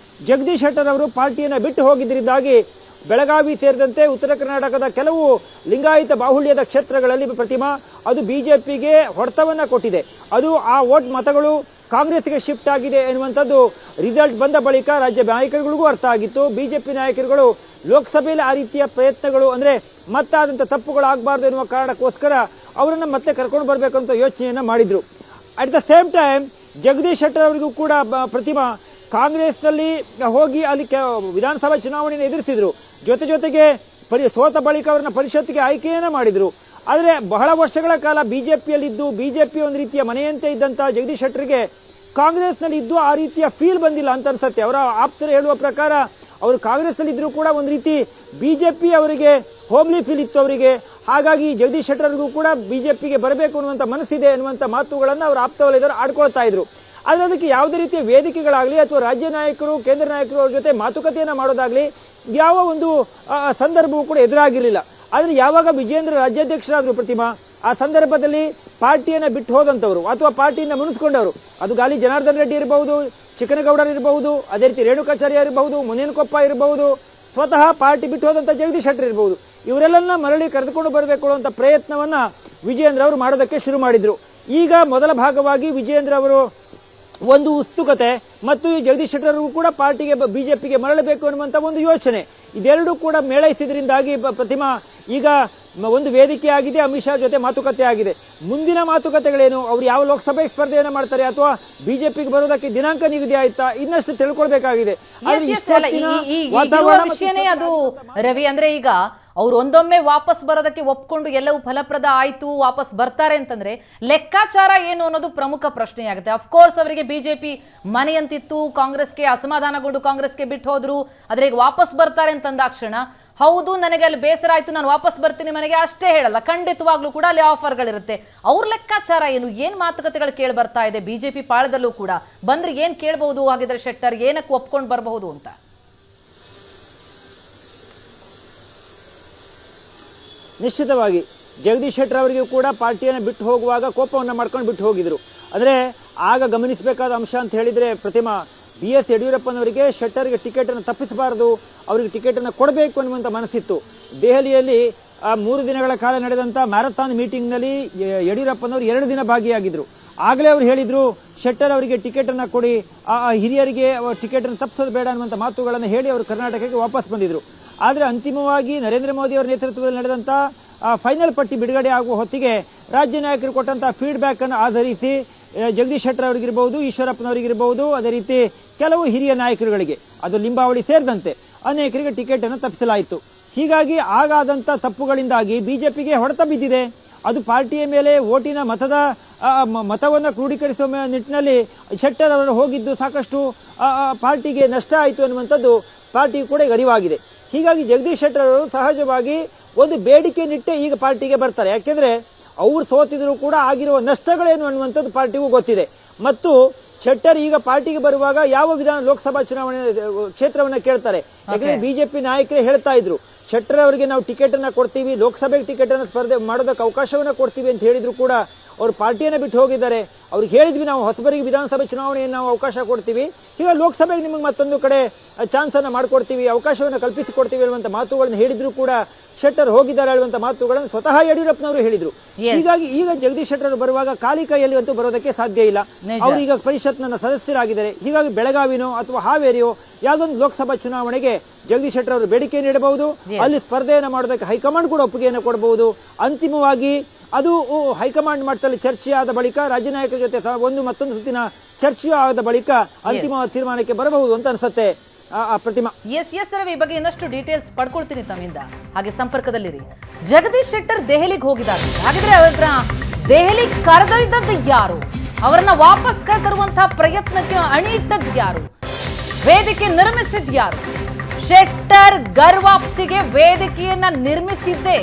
Speaker 2: ಜಗದೀಶ್ ಶೆಟ್ಟರ್ ಅವರು ಪಾರ್ಟಿಯನ್ನು ಬಿಟ್ಟು ಹೋಗಿದ್ದರಿಂದಾಗಿ ಬೆಳಗಾವಿ ಸೇರಿದಂತೆ ಉತ್ತರ ಕರ್ನಾಟಕದ ಕೆಲವು ಲಿಂಗಾಯತ ಬಾಹುಳ್ಯದ ಕ್ಷೇತ್ರಗಳಲ್ಲಿ ಪ್ರತಿಮಾ ಅದು ಬಿಜೆಪಿಗೆ ಹೊಡೆತವನ್ನ ಕೊಟ್ಟಿದೆ. ಅದು ಆ ವೋಟ್ ಮತಗಳು ಕಾಂಗ್ರೆಸ್ಗೆ ಶಿಫ್ಟ್ ಆಗಿದೆ ಎನ್ನುವಂಥದ್ದು ರಿಸಲ್ಟ್ ಬಂದ ಬಳಿಕ ರಾಜ್ಯ ನಾಯಕರುಗಳಿಗೂ ಅರ್ಥ ಆಗಿತ್ತು. ಬಿಜೆಪಿ ನಾಯಕರುಗಳು ಲೋಕಸಭೆಯಲ್ಲಿ ಆ ರೀತಿಯ ಪ್ರಯತ್ನಗಳು ಅಂದ್ರೆ ಮತ್ತಾದಂಥ ತಪ್ಪುಗಳು ಆಗಬಾರ್ದು ಎನ್ನುವ ಕಾರಣಕ್ಕೋಸ್ಕರ ಅವರನ್ನ ಮತ್ತೆ ಕರ್ಕೊಂಡು ಬರಬೇಕು ಅಂತ ಯೋಚನೆಯನ್ನ ಮಾಡಿದ್ರು. At the same time Jagadish Shettar ಅವರಿಗೂ ಕೂಡ ಪ್ರತಿಮಾ ಕಾಂಗ್ರೆಸ್ನಲ್ಲಿ ಹೋಗಿ ಅಲ್ಲಿ ವಿಧಾನಸಭಾ ಚುನಾವಣೆಯನ್ನು ಎದುರಿಸಿದ್ರು. ಜೊತೆಗೆ ಸೋತ ಬಳಿಕ ಅವರನ್ನ ಪರಿಷತ್ಗೆ ಆಯ್ಕೆಯನ್ನ ಮಾಡಿದ್ರು. ಆದರೆ ಬಹಳ ವರ್ಷಗಳ ಕಾಲ ಬಿಜೆಪಿಯಲ್ಲಿದ್ದು ಬಿಜೆಪಿ ಒಂದು ರೀತಿಯ ಮನೆಯಂತೆ ಇದ್ದಂತ ಜಗದೀಶ್ ಶೆಟ್ಟರ್ಗೆ ಕಾಂಗ್ರೆಸ್ನಲ್ಲಿ ಇದ್ದು ಆ ರೀತಿಯ ಫೀಲ್ ಬಂದಿಲ್ಲ ಅಂತ ಅನ್ಸುತ್ತೆ. ಅವರ ಆಪ್ತರು ಹೇಳುವ ಪ್ರಕಾರ ಅವರು ಕಾಂಗ್ರೆಸ್ನಲ್ಲಿ ಇದ್ರು ಕೂಡ ಒಂದು ರೀತಿ ಬಿಜೆಪಿ ಅವರಿಗೆ ಹೋಮ್ಲಿ ಫೀಲ್ ಇತ್ತು ಅವರಿಗೆ. ಹಾಗಾಗಿ ಜಗದೀಶ್ ಶೆಟ್ಟರ್ಗೂ ಕೂಡ ಬಿಜೆಪಿಗೆ ಬರಬೇಕು ಅನ್ನುವಂಥ ಮನಸ್ಸಿದೆ ಅನ್ನುವಂಥ ಮಾತುಗಳನ್ನು ಅವರು ಆಪ್ತ ವಲಯದವರು ಆಡ್ಕೊಳ್ತಾ ಇದ್ರು. ಆದರೆ ಅದಕ್ಕೆ ಯಾವುದೇ ರೀತಿಯ ವೇದಿಕೆಗಳಾಗಲಿ ಅಥವಾ ರಾಜ್ಯ ನಾಯಕರು ಕೇಂದ್ರ ನಾಯಕರು ಅವ್ರ ಜೊತೆ ಮಾತುಕತೆಯನ್ನು ಮಾಡೋದಾಗ್ಲಿ ಯಾವ ಒಂದು ಸಂದರ್ಭವೂ ಕೂಡ ಎದುರಾಗಿರಲಿಲ್ಲ. ಆದರೆ ಯಾವಾಗ ವಿಜೇಂದ್ರ ರಾಜ್ಯಾಧ್ಯಕ್ಷರಾದರು ಪ್ರತಿಮಾ, ಆ ಸಂದರ್ಭದಲ್ಲಿ ಪಾರ್ಟಿಯನ್ನು ಬಿಟ್ಟು ಹೋದಂಥವ್ರು ಅಥವಾ ಪಾರ್ಟಿಯಿಂದ ಮುನಿಸ್ಕೊಂಡವರು, ಅದು ಗಾಲಿ ಜನಾರ್ದನ್ ರೆಡ್ಡಿ ಇರಬಹುದು, ಚಿಕ್ಕನಗೌಡರು ಇರಬಹುದು, ಅದೇ ರೀತಿ ರೇಣುಕಾಚಾರ್ಯ ಇರಬಹುದು, ಮುನೇನಕೊಪ್ಪ ಇರಬಹುದು, ಸ್ವತಃ ಪಾರ್ಟಿ ಬಿಟ್ಟು ಹೋದಂಥ ಜಗದೀಶ್ ಶೆಟ್ಟರ್ ಇರಬಹುದು, ಇವರೆಲ್ಲ ಮರಳಿ ಕರೆದುಕೊಂಡು ಬರಬೇಕು ಅನ್ನುವಂಥ ಪ್ರಯತ್ನವನ್ನ ವಿಜೇಂದ್ರ ಅವರು ಮಾಡೋದಕ್ಕೆ ಶುರು ಮಾಡಿದ್ರು. ಈಗ ಮೊದಲ ಭಾಗವಾಗಿ ವಿಜೇಂದ್ರ ಅವರು ಒಂದು ಉತ್ಸುಕತೆ ಮತ್ತು ಈ ಜಗದೀಶ್ ಶೆಟ್ಟರ್ ಕೂಡ ಪಾರ್ಟಿಗೆ ಬಿಜೆಪಿಗೆ ಮರಳಬೇಕು ಅನ್ನುವಂಥ ಒಂದು ಯೋಚನೆ, ಇದೆರಡೂ ಕೂಡ ಮೇಳೈಸಿದ್ರಿಂದಾಗಿ ಪ್ರತಿಮಾ ಈಗ ಒಂದು ವೇದಿಕೆ ಆಗಿದೆ, ಅಮಿತ್ ಶಾ ಜೊತೆ ಮಾತುಕತೆ ಆಗಿದೆ. ಮುಂದಿನ ಮಾತುಕತೆಗಳೇನು, ಅವರು ಯಾವ ಲೋಕಸಭೆ ಸ್ಪರ್ಧೆಯನ್ನು ಮಾಡ್ತಾರೆ ಅಥವಾ ಬಿಜೆಪಿಗೆ ಬರೋದಕ್ಕೆ ದಿನಾಂಕ ನಿಗದಿ ಆಯ್ತಾ, ಇನ್ನಷ್ಟು ತಿಳ್ಕೊಳ್ಬೇಕಾಗಿದೆ.
Speaker 1: ಅದು ರವಿ, ಅಂದ್ರೆ ಈಗ ಅವ್ರು ಒಂದೊಮ್ಮೆ ವಾಪಸ್ ಬರೋದಕ್ಕೆ ಒಪ್ಕೊಂಡು ಎಲ್ಲವೂ ಫಲಪ್ರದ ಆಯ್ತು, ವಾಪಸ್ ಬರ್ತಾರೆ ಅಂತಂದ್ರೆ ಲೆಕ್ಕಾಚಾರ ಏನು ಅನ್ನೋದು ಪ್ರಮುಖ ಪ್ರಶ್ನೆಯಾಗುತ್ತೆ. ಅಫ್ಕೋರ್ಸ್ ಅವರಿಗೆ ಬಿಜೆಪಿ ಮನೆಯಂತಿತ್ತು, ಕಾಂಗ್ರೆಸ್ಗೆ ಅಸಮಾಧಾನಗೊಂಡು ಕಾಂಗ್ರೆಸ್ಗೆ ಬಿಟ್ಟು ಹೋದ್ರು. ಆದ್ರೆ ಈಗ ವಾಪಸ್ ಬರ್ತಾರೆ ಅಂತಂದಾಕ್ಷಣ ಹೌದು ನನಗೆ ಅಲ್ಲಿ ಬೇಸರ ಆಯ್ತು, ನಾನು ವಾಪಸ್ ಬರ್ತೀನಿ ಮನೆಗೆ ಅಷ್ಟೇ ಹೇಳಲ್ಲ, ಖಂಡಿತವಾಗ್ಲೂ ಕೂಡ ಅಲ್ಲಿ ಆಫರ್ಗಳಿರುತ್ತೆ. ಅವ್ರ ಲೆಕ್ಕಾಚಾರ ಏನು, ಏನ್ ಮಾತುಕತೆಗಳು ಕೇಳಿ ಬರ್ತಾ ಇದೆ ಬಿಜೆಪಿ ಪಾಳದಲ್ಲೂ ಕೂಡ ಬಂದ್ರೆ ಏನ್ ಕೇಳಬಹುದು, ಹಾಗಿದ್ರೆ ಶೆಟ್ಟರ್ ಏನಕ್ಕೆ ಒಪ್ಕೊಂಡು ಬರಬಹುದು ಅಂತ?
Speaker 2: ನಿಶ್ಚಿತವಾಗಿ ಜಗದೀಶ್ ಶೆಟ್ಟರ್ ಅವರಿಗೂ ಕೂಡ ಪಾರ್ಟಿಯನ್ನು ಬಿಟ್ಟು ಹೋಗುವಾಗ ಕೋಪವನ್ನು ಮಾಡ್ಕೊಂಡು ಬಿಟ್ಟು ಹೋಗಿದ್ರು. ಆದರೆ ಆಗ ಗಮನಿಸಬೇಕಾದ ಅಂಶ ಅಂತ ಹೇಳಿದ್ರೆ ಪ್ರತಿಮಾ, BS ಯಡಿಯೂರಪ್ಪನವರಿಗೆ ಶೆಟ್ಟರ್ಗೆ ಟಿಕೆಟ್ ಅನ್ನು ತಪ್ಪಿಸಬಾರದು, ಅವರಿಗೆ ಟಿಕೆಟ್ ಅನ್ನು ಕೊಡಬೇಕು ಅನ್ನುವಂಥ ಮನಸ್ಸಿತ್ತು. ದೆಹಲಿಯಲ್ಲಿ 3 ದಿನಗಳ ಕಾಲ ನಡೆದಂತ ಮ್ಯಾರಥಾನ್ ಮೀಟಿಂಗ್ ನಲ್ಲಿ ಯಡಿಯೂರಪ್ಪನವರು 2 ದಿನ ಭಾಗಿಯಾಗಿದ್ರು. ಆಗಲೇ ಅವರು ಹೇಳಿದ್ರು ಶೆಟ್ಟರ್ ಅವರಿಗೆ ಟಿಕೆಟ್ ಅನ್ನ ಕೊಡಿ, ಹಿರಿಯರಿಗೆ ಟಿಕೆಟ್ ಅನ್ನು ತಪ್ಪಿಸೋದು ಬೇಡ ಅನ್ನುವಂಥ ಮಾತುಗಳನ್ನು ಹೇಳಿ ಅವರು ಕರ್ನಾಟಕಕ್ಕೆ ವಾಪಸ್ ಬಂದಿದ್ರು. ಆದರೆ ಅಂತಿಮವಾಗಿ ನರೇಂದ್ರ ಮೋದಿ ಅವರ ನೇತೃತ್ವದಲ್ಲಿ ನಡೆದಂತ ಫೈನಲ್ ಪಟ್ಟಿ ಬಿಡುಗಡೆ ಆಗುವ ಹೊತ್ತಿಗೆ ರಾಜ್ಯ ನಾಯಕರು ಕೊಟ್ಟಂತಹ ಫೀಡ್ಬ್ಯಾಕ್ ಅನ್ನು ಆಧರಿಸಿ ಜಗದೀಶ್ ಶೆಟ್ಟರ್ ಅವರಿಗಿರಬಹುದು, ಈಶ್ವರಪ್ಪನವರಿಗಿರಬಹುದು, ಅದೇ ರೀತಿ ಕೆಲವು ಹಿರಿಯ ನಾಯಕರುಗಳಿಗೆ, ಅದು ಲಿಂಬಾವಳಿ ಸೇರಿದಂತೆ ಅನೇಕರಿಗೆ ಟಿಕೆಟ್ ಅನ್ನು ತಪ್ಪಿಸಲಾಯಿತು. ಹೀಗಾಗಿ ಆಗಾದಂತ ತಪ್ಪುಗಳಿಂದಾಗಿ ಬಿಜೆಪಿಗೆ ಹೊಡೆತ ಬಿದ್ದಿದೆ. ಅದು ಪಾರ್ಟಿಯ ಮೇಲೆ ಓಟಿನ ಮತವನ್ನು ಕ್ರೋಢೀಕರಿಸುವ ನಿಟ್ಟಿನಲ್ಲಿ ಶೆಟ್ಟರ್ ಅವರು ಹೋಗಿದ್ದು ಸಾಕಷ್ಟು ಪಾರ್ಟಿಗೆ ನಷ್ಟ ಆಯಿತು ಅನ್ನುವಂಥದ್ದು ಪಾರ್ಟಿ ಕೂಡ ಈಗ ಅರಿವಾಗಿದೆ. ಹೀಗಾಗಿ ಜಗದೀಶ್ ಶೆಟ್ಟರ್ ಅವರು ಸಹಜವಾಗಿ ಒಂದು ಬೇಡಿಕೆ ನಿಟ್ಟೆ ಈಗ ಪಾರ್ಟಿಗೆ ಬರ್ತಾರೆ. ಯಾಕೆಂದ್ರೆ ಅವ್ರು ಸೋತಿದ್ರು ಕೂಡ ಆಗಿರುವ ನಷ್ಟಗಳೇನು ಅನ್ನುವಂಥದ್ದು ಪಾರ್ಟಿಗೂ ಗೊತ್ತಿದೆ. ಮತ್ತು ಶೆಟ್ಟರ್ ಈಗ ಪಾರ್ಟಿಗೆ ಬರುವಾಗ ಯಾವ ಲೋಕಸಭಾ ಚುನಾವಣೆ ಕ್ಷೇತ್ರವನ್ನ ಕೇಳ್ತಾರೆ. ಯಾಕಂದ್ರೆ ಬಿಜೆಪಿ ನಾಯಕರೇ ಹೇಳ್ತಾ ಇದ್ರು ಶೆಟ್ಟರ್ ಅವರಿಗೆ ನಾವು ಟಿಕೆಟ್ ಅನ್ನ ಕೊಡ್ತೀವಿ, ಲೋಕಸಭೆಗೆ ಟಿಕೆಟ್ ಅನ್ನ ಸ್ಪರ್ಧೆ ಮಾಡೋದಕ್ಕೆ ಅವಕಾಶವನ್ನ ಕೊಡ್ತೀವಿ ಅಂತ ಹೇಳಿದ್ರು ಕೂಡ ಅವರು ಪಾರ್ಟಿಯನ್ನು ಬಿಟ್ಟು ಹೋಗಿದ್ದಾರೆ. ಅವ್ರಿಗೆ ಹೇಳಿದ್ವಿ ನಾವು ಹೊಸಬರಿಗೆ ವಿಧಾನಸಭೆ ಚುನಾವಣೆಯನ್ನು ನಾವು ಅವಕಾಶ ಕೊಡ್ತೀವಿ, ಈಗ ಲೋಕಸಭೆಗೆ ನಿಮಗೆ ಮತ್ತೊಂದು ಕಡೆ ಚಾನ್ಸ್ ಅನ್ನ ಮಾಡಿಕೊಡ್ತೀವಿ, ಅವಕಾಶವನ್ನು ಕಲ್ಪಿಸಿಕೊಡ್ತೀವಿ ಹೇಳುವಂತ ಮಾತುಗಳನ್ನು ಹೇಳಿದ್ರು ಕೂಡ ಶೆಟ್ಟರ್ ಹೋಗಿದ್ದಾರೆ ಹೇಳುವಂತ ಮಾತುಗಳನ್ನು ಸ್ವತಃ ಯಡಿಯೂರಪ್ಪನವರು ಹೇಳಿದ್ರು. ಹೀಗಾಗಿ ಈಗ ಜಗದೀಶ್ ಶೆಟ್ಟರ್ ಬರುವಾಗ ಖಾಲಿ ಕೈಯಲ್ಲಿ ಅಂತೂ ಬರೋದಕ್ಕೆ ಸಾಧ್ಯ ಇಲ್ಲ. ಅವರು ಈಗ ಪರಿಷತ್ನ ಸದಸ್ಯರಾಗಿದ್ದಾರೆ. ಹೀಗಾಗಿ ಬೆಳಗಾವಿನೋ ಅಥವಾ ಹಾವೇರಿಯೋ ಯಾವುದೊಂದು ಲೋಕಸಭಾ ಚುನಾವಣೆಗೆ ಜಗದೀಶ್ ಶೆಟ್ಟರ್ ಅವರು ಬೇಡಿಕೆ ನೀಡಬಹುದು. ಅಲ್ಲಿ ಸ್ಪರ್ಧೆಯನ್ನು ಮಾಡೋದಕ್ಕೆ ಹೈಕಮಾಂಡ್ ಕೂಡ ಒಪ್ಪಿಗೆಯನ್ನು ಕೊಡಬಹುದು. ಅಂತಿಮವಾಗಿ ಅದು ಹೈಕಮಾಂಡ್ ಮಟ್ಟದಲ್ಲಿ ಚರ್ಚೆಯಾದ ಬಳಿಕ ರಾಜ್ಯ ನಾಯಕರ ಜೊತೆ ಮತ್ತೊಂದು ಸುತ್ತಿನ ಚರ್ಚೆಯೂ ಆದ ಬಳಿಕ ಅಂತಿಮವಾದ ತೀರ್ಮಾನಕ್ಕೆ ಬರಬಹುದು ಅಂತ ಅನ್ಸುತ್ತೆ ಪ್ರತಿಮಾ.
Speaker 1: ಎಸ್ ರವಿ, ಈ ಬಗ್ಗೆ ಇನ್ನಷ್ಟು ಡೀಟೇಲ್ಸ್ ಪಡ್ಕೊಳ್ತೀನಿ ತಮ್ಮಿಂದ, ಹಾಗೆ ಸಂಪರ್ಕದಲ್ಲಿರಿ. ಜಗದೀಶ್ ಶೆಟ್ಟರ್ ದೆಹಲಿಗೆ ಹೋಗಿದ್ದಾರೆ, ಹಾಗಿದ್ರೆ ಅವ್ರ ದೆಹಲಿ ಕರೆದೊಯ್ದದ್ದು ಯಾರು, ಅವರನ್ನ ವಾಪಸ್ ಕರೆತರುವಂತಹ ಪ್ರಯತ್ನಕ್ಕೆ ಅಣಿಯಿಟ್ಟದ್ದು ಯಾರು, ವೇದಿಕೆ ನಿರ್ಮಿಸಿದ್ ಯಾರು? ಶೆಟ್ಟರ್ ಗರ್ವಾಪ್ಸಿಗೆ ವೇದಿಕೆಯನ್ನ ನಿರ್ಮಿಸಿದ್ದೇ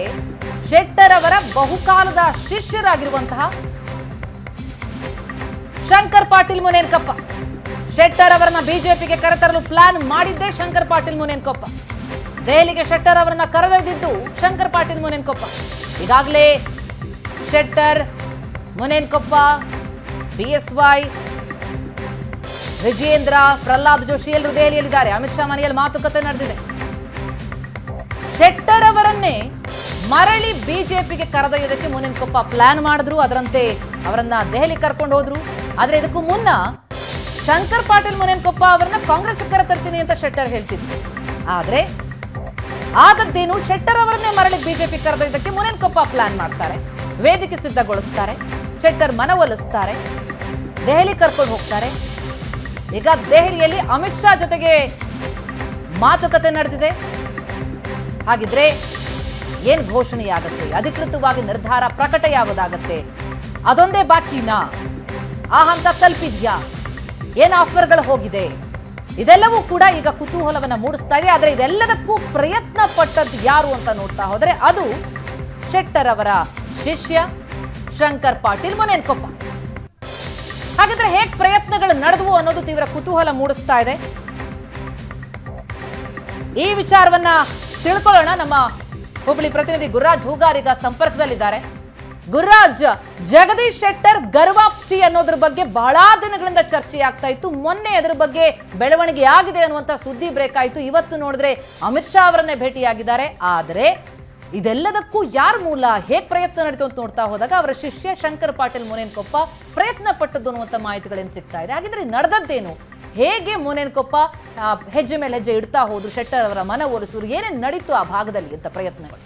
Speaker 1: ಶೆಟ್ಟರ್ ಅವರ ಬಹುಕಾಲದ ಶಿಷ್ಯರಾಗಿರುವಂತಹ ಶಂಕರ್ ಪಾಟೀಲ್ ಮುನೇನಕೊಪ್ಪ. ಶೆಟ್ಟರ್ ಅವರನ್ನ ಬಿಜೆಪಿಗೆ ಕರೆತರಲು ಪ್ಲಾನ್ ಮಾಡಿದ್ದೇ ಶಂಕರ್ ಪಾಟೀಲ್ ಮುನೇನಕೊಪ್ಪ. ದೆಹಲಿಗೆ ಶೆಟ್ಟರ್ ಅವರನ್ನ ಕರೆದೊಯ್ದಿದ್ದು ಶಂಕರ್ ಪಾಟೀಲ್ ಮುನೇನಕೊಪ್ಪ. ಈಗಾಗಲೇ ಶೆಟ್ಟರ್, ಮುನೇನಕೊಪ್ಪ, BSY, ವಿಜೇಂದ್ರ, ಪ್ರಹ್ಲಾದ್ ಜೋಶಿ ಎಲ್ಲರೂ ದೆಹಲಿಯಲ್ಲಿದ್ದಾರೆ. ಅಮಿತ್ ಶಾ ಮನೆಯಲ್ಲಿ ಮಾತುಕತೆ ನಡೆದಿದೆ. ಶೆಟ್ಟರ್ ಅವರನ್ನೇ ಮರಳಿ ಬಿಜೆಪಿಗೆ ಕರೆದೊಯ್ಯೋದಕ್ಕೆ ಮುನೇನಕೊಪ್ಪ ಪ್ಲಾನ್ ಮಾಡಿದ್ರು. ಅದರಂತೆ ಅವರನ್ನ ದೆಹಲಿ ಕರ್ಕೊಂಡು ಹೋದ್ರು. ಆದ್ರೆ ಇದಕ್ಕೂ ಮುನ್ನ ಶಂಕರ್ ಪಾಟೀಲ್ ಮುನೇನಕೊಪ್ಪ ಅವರನ್ನ ಕಾಂಗ್ರೆಸ್ ಕರೆತರ್ತೀನಿ ಅಂತ ಶೆಟ್ಟರ್ ಹೇಳ್ತಿದ್ರು. ಆದ್ರೆ ಆದದ್ದೇನು, ಶೆಟ್ಟರ್ ಅವರನ್ನೇ ಮರಳಿ ಬಿಜೆಪಿ ಕರೆದೊಯ್ಯೋದಕ್ಕೆ ಮುನೇನಕೊಪ್ಪ ಪ್ಲಾನ್ ಮಾಡ್ತಾರೆ, ವೇದಿಕೆ ಸಿದ್ಧಗೊಳಿಸ್ತಾರೆ, ಶೆಟ್ಟರ್ ಮನವೊಲಿಸ್ತಾರೆ. ದೆಹಲಿ ಕರ್ಕೊಂಡು ಹೋಗ್ತಾರೆ. ಈಗ ದೆಹಲಿಯಲ್ಲಿ ಅಮಿತ್ ಶಾ ಜೊತೆಗೆ ಮಾತುಕತೆ ನಡೆದಿದೆ. ಹಾಗಿದ್ರೆ ಏನ್ ಘೋಷಣೆಯಾಗತ್ತೆ, ಅಧಿಕೃತವಾಗಿ ನಿರ್ಧಾರ ಪ್ರಕಟ ಯಾವುದಾಗತ್ತೆ, ಅದೊಂದೇ ಬಾಕಿನಾ, ಆ ಹಂತ ತಲುಪಿದ್ಯಾ, ಏನ್ ಆಫರ್ಗಳು ಹೋಗಿದೆ, ಇದೆಲ್ಲವೂ ಕೂಡ ಈಗ ಕುತೂಹಲವನ್ನ ಮೂಡಿಸ್ತಾ ಇದೆ. ಆದ್ರೆ ಇದೆಲ್ಲದಕ್ಕೂ ಪ್ರಯತ್ನ ಪಟ್ಟದ್ದು ಯಾರು ಅಂತ ನೋಡ್ತಾ ಹೋದ್ರೆ ಅದು ಶೆಟ್ಟರ್ ಅವರ ಶಿಷ್ಯ ಶಂಕರ್ ಪಾಟೀಲ್ ಮುನೇನಕೊಪ್ಪ. ಹಾಗಾದ್ರೆ ಹೇಗೆ ಪ್ರಯತ್ನಗಳು ನಡೆದವು ಅನ್ನೋದು ತೀವ್ರ ಕುತೂಹಲ ಮೂಡಿಸ್ತಾ ಇದೆ. ಈ ವಿಚಾರವನ್ನ ತಿಳ್ಕೊಳ್ಳೋಣ. ನಮ್ಮ ಹುಬ್ಬಳ್ಳಿ ಪ್ರತಿನಿಧಿ ಗುರುರಾಜ್ ಹೂಗಾರ್ ಈಗ ಸಂಪರ್ಕದಲ್ಲಿದ್ದಾರೆ. ಗುರುರಾಜ್, ಜಗದೀಶ್ ಶೆಟ್ಟರ್ ಗರ್ವಾಪ್ಸಿ ಅನ್ನೋದ್ರ ಬಗ್ಗೆ ಬಹಳ ದಿನಗಳಿಂದ ಚರ್ಚೆ ಆಗ್ತಾ ಇತ್ತು. ಮೊನ್ನೆ ಅದರ ಬಗ್ಗೆ ಬೆಳವಣಿಗೆ ಆಗಿದೆ ಅನ್ನುವಂತ ಸುದ್ದಿ ಬ್ರೇಕ್ ಆಯಿತು. ಇವತ್ತು ನೋಡಿದ್ರೆ ಅಮಿತ್ ಶಾ ಅವರನ್ನೇ ಭೇಟಿಯಾಗಿದ್ದಾರೆ. ಆದರೆ ಇದೆಲ್ಲದಕ್ಕೂ ಯಾರ ಮೂಲ, ಹೇಗೆ ಪ್ರಯತ್ನ ನಡೀತು ಅಂತ ನೋಡ್ತಾ ಹೋದಾಗ ಅವರ ಶಿಷ್ಯ ಶಂಕರ್ ಪಾಟೀಲ್ ಮುನೇನಕೊಪ್ಪ ಪ್ರಯತ್ನ ಪಟ್ಟದ್ದು ಅನ್ನುವಂಥ ಮಾಹಿತಿಗಳೇನು ಸಿಗ್ತಾ ಇದೆ. ಹಾಗಿದ್ರೆ ನಡೆದದ್ದೇನು, ಹೇಗೆ ಮುನೇನಕೊಪ್ಪ ಹೆಜ್ಜೆ ಮೇಲೆ ಹೆಜ್ಜೆ ಇಡ್ತಾ ಹೋದ್ರು, ಶೆಟ್ಟರ್ ಅವರ ಮನ ಒಲಿಸಿದ್ರು, ಏನೇನು ನಡೀತು ಆ ಭಾಗದಲ್ಲಿ ಅಂತ ಪ್ರಯತ್ನಗಳು?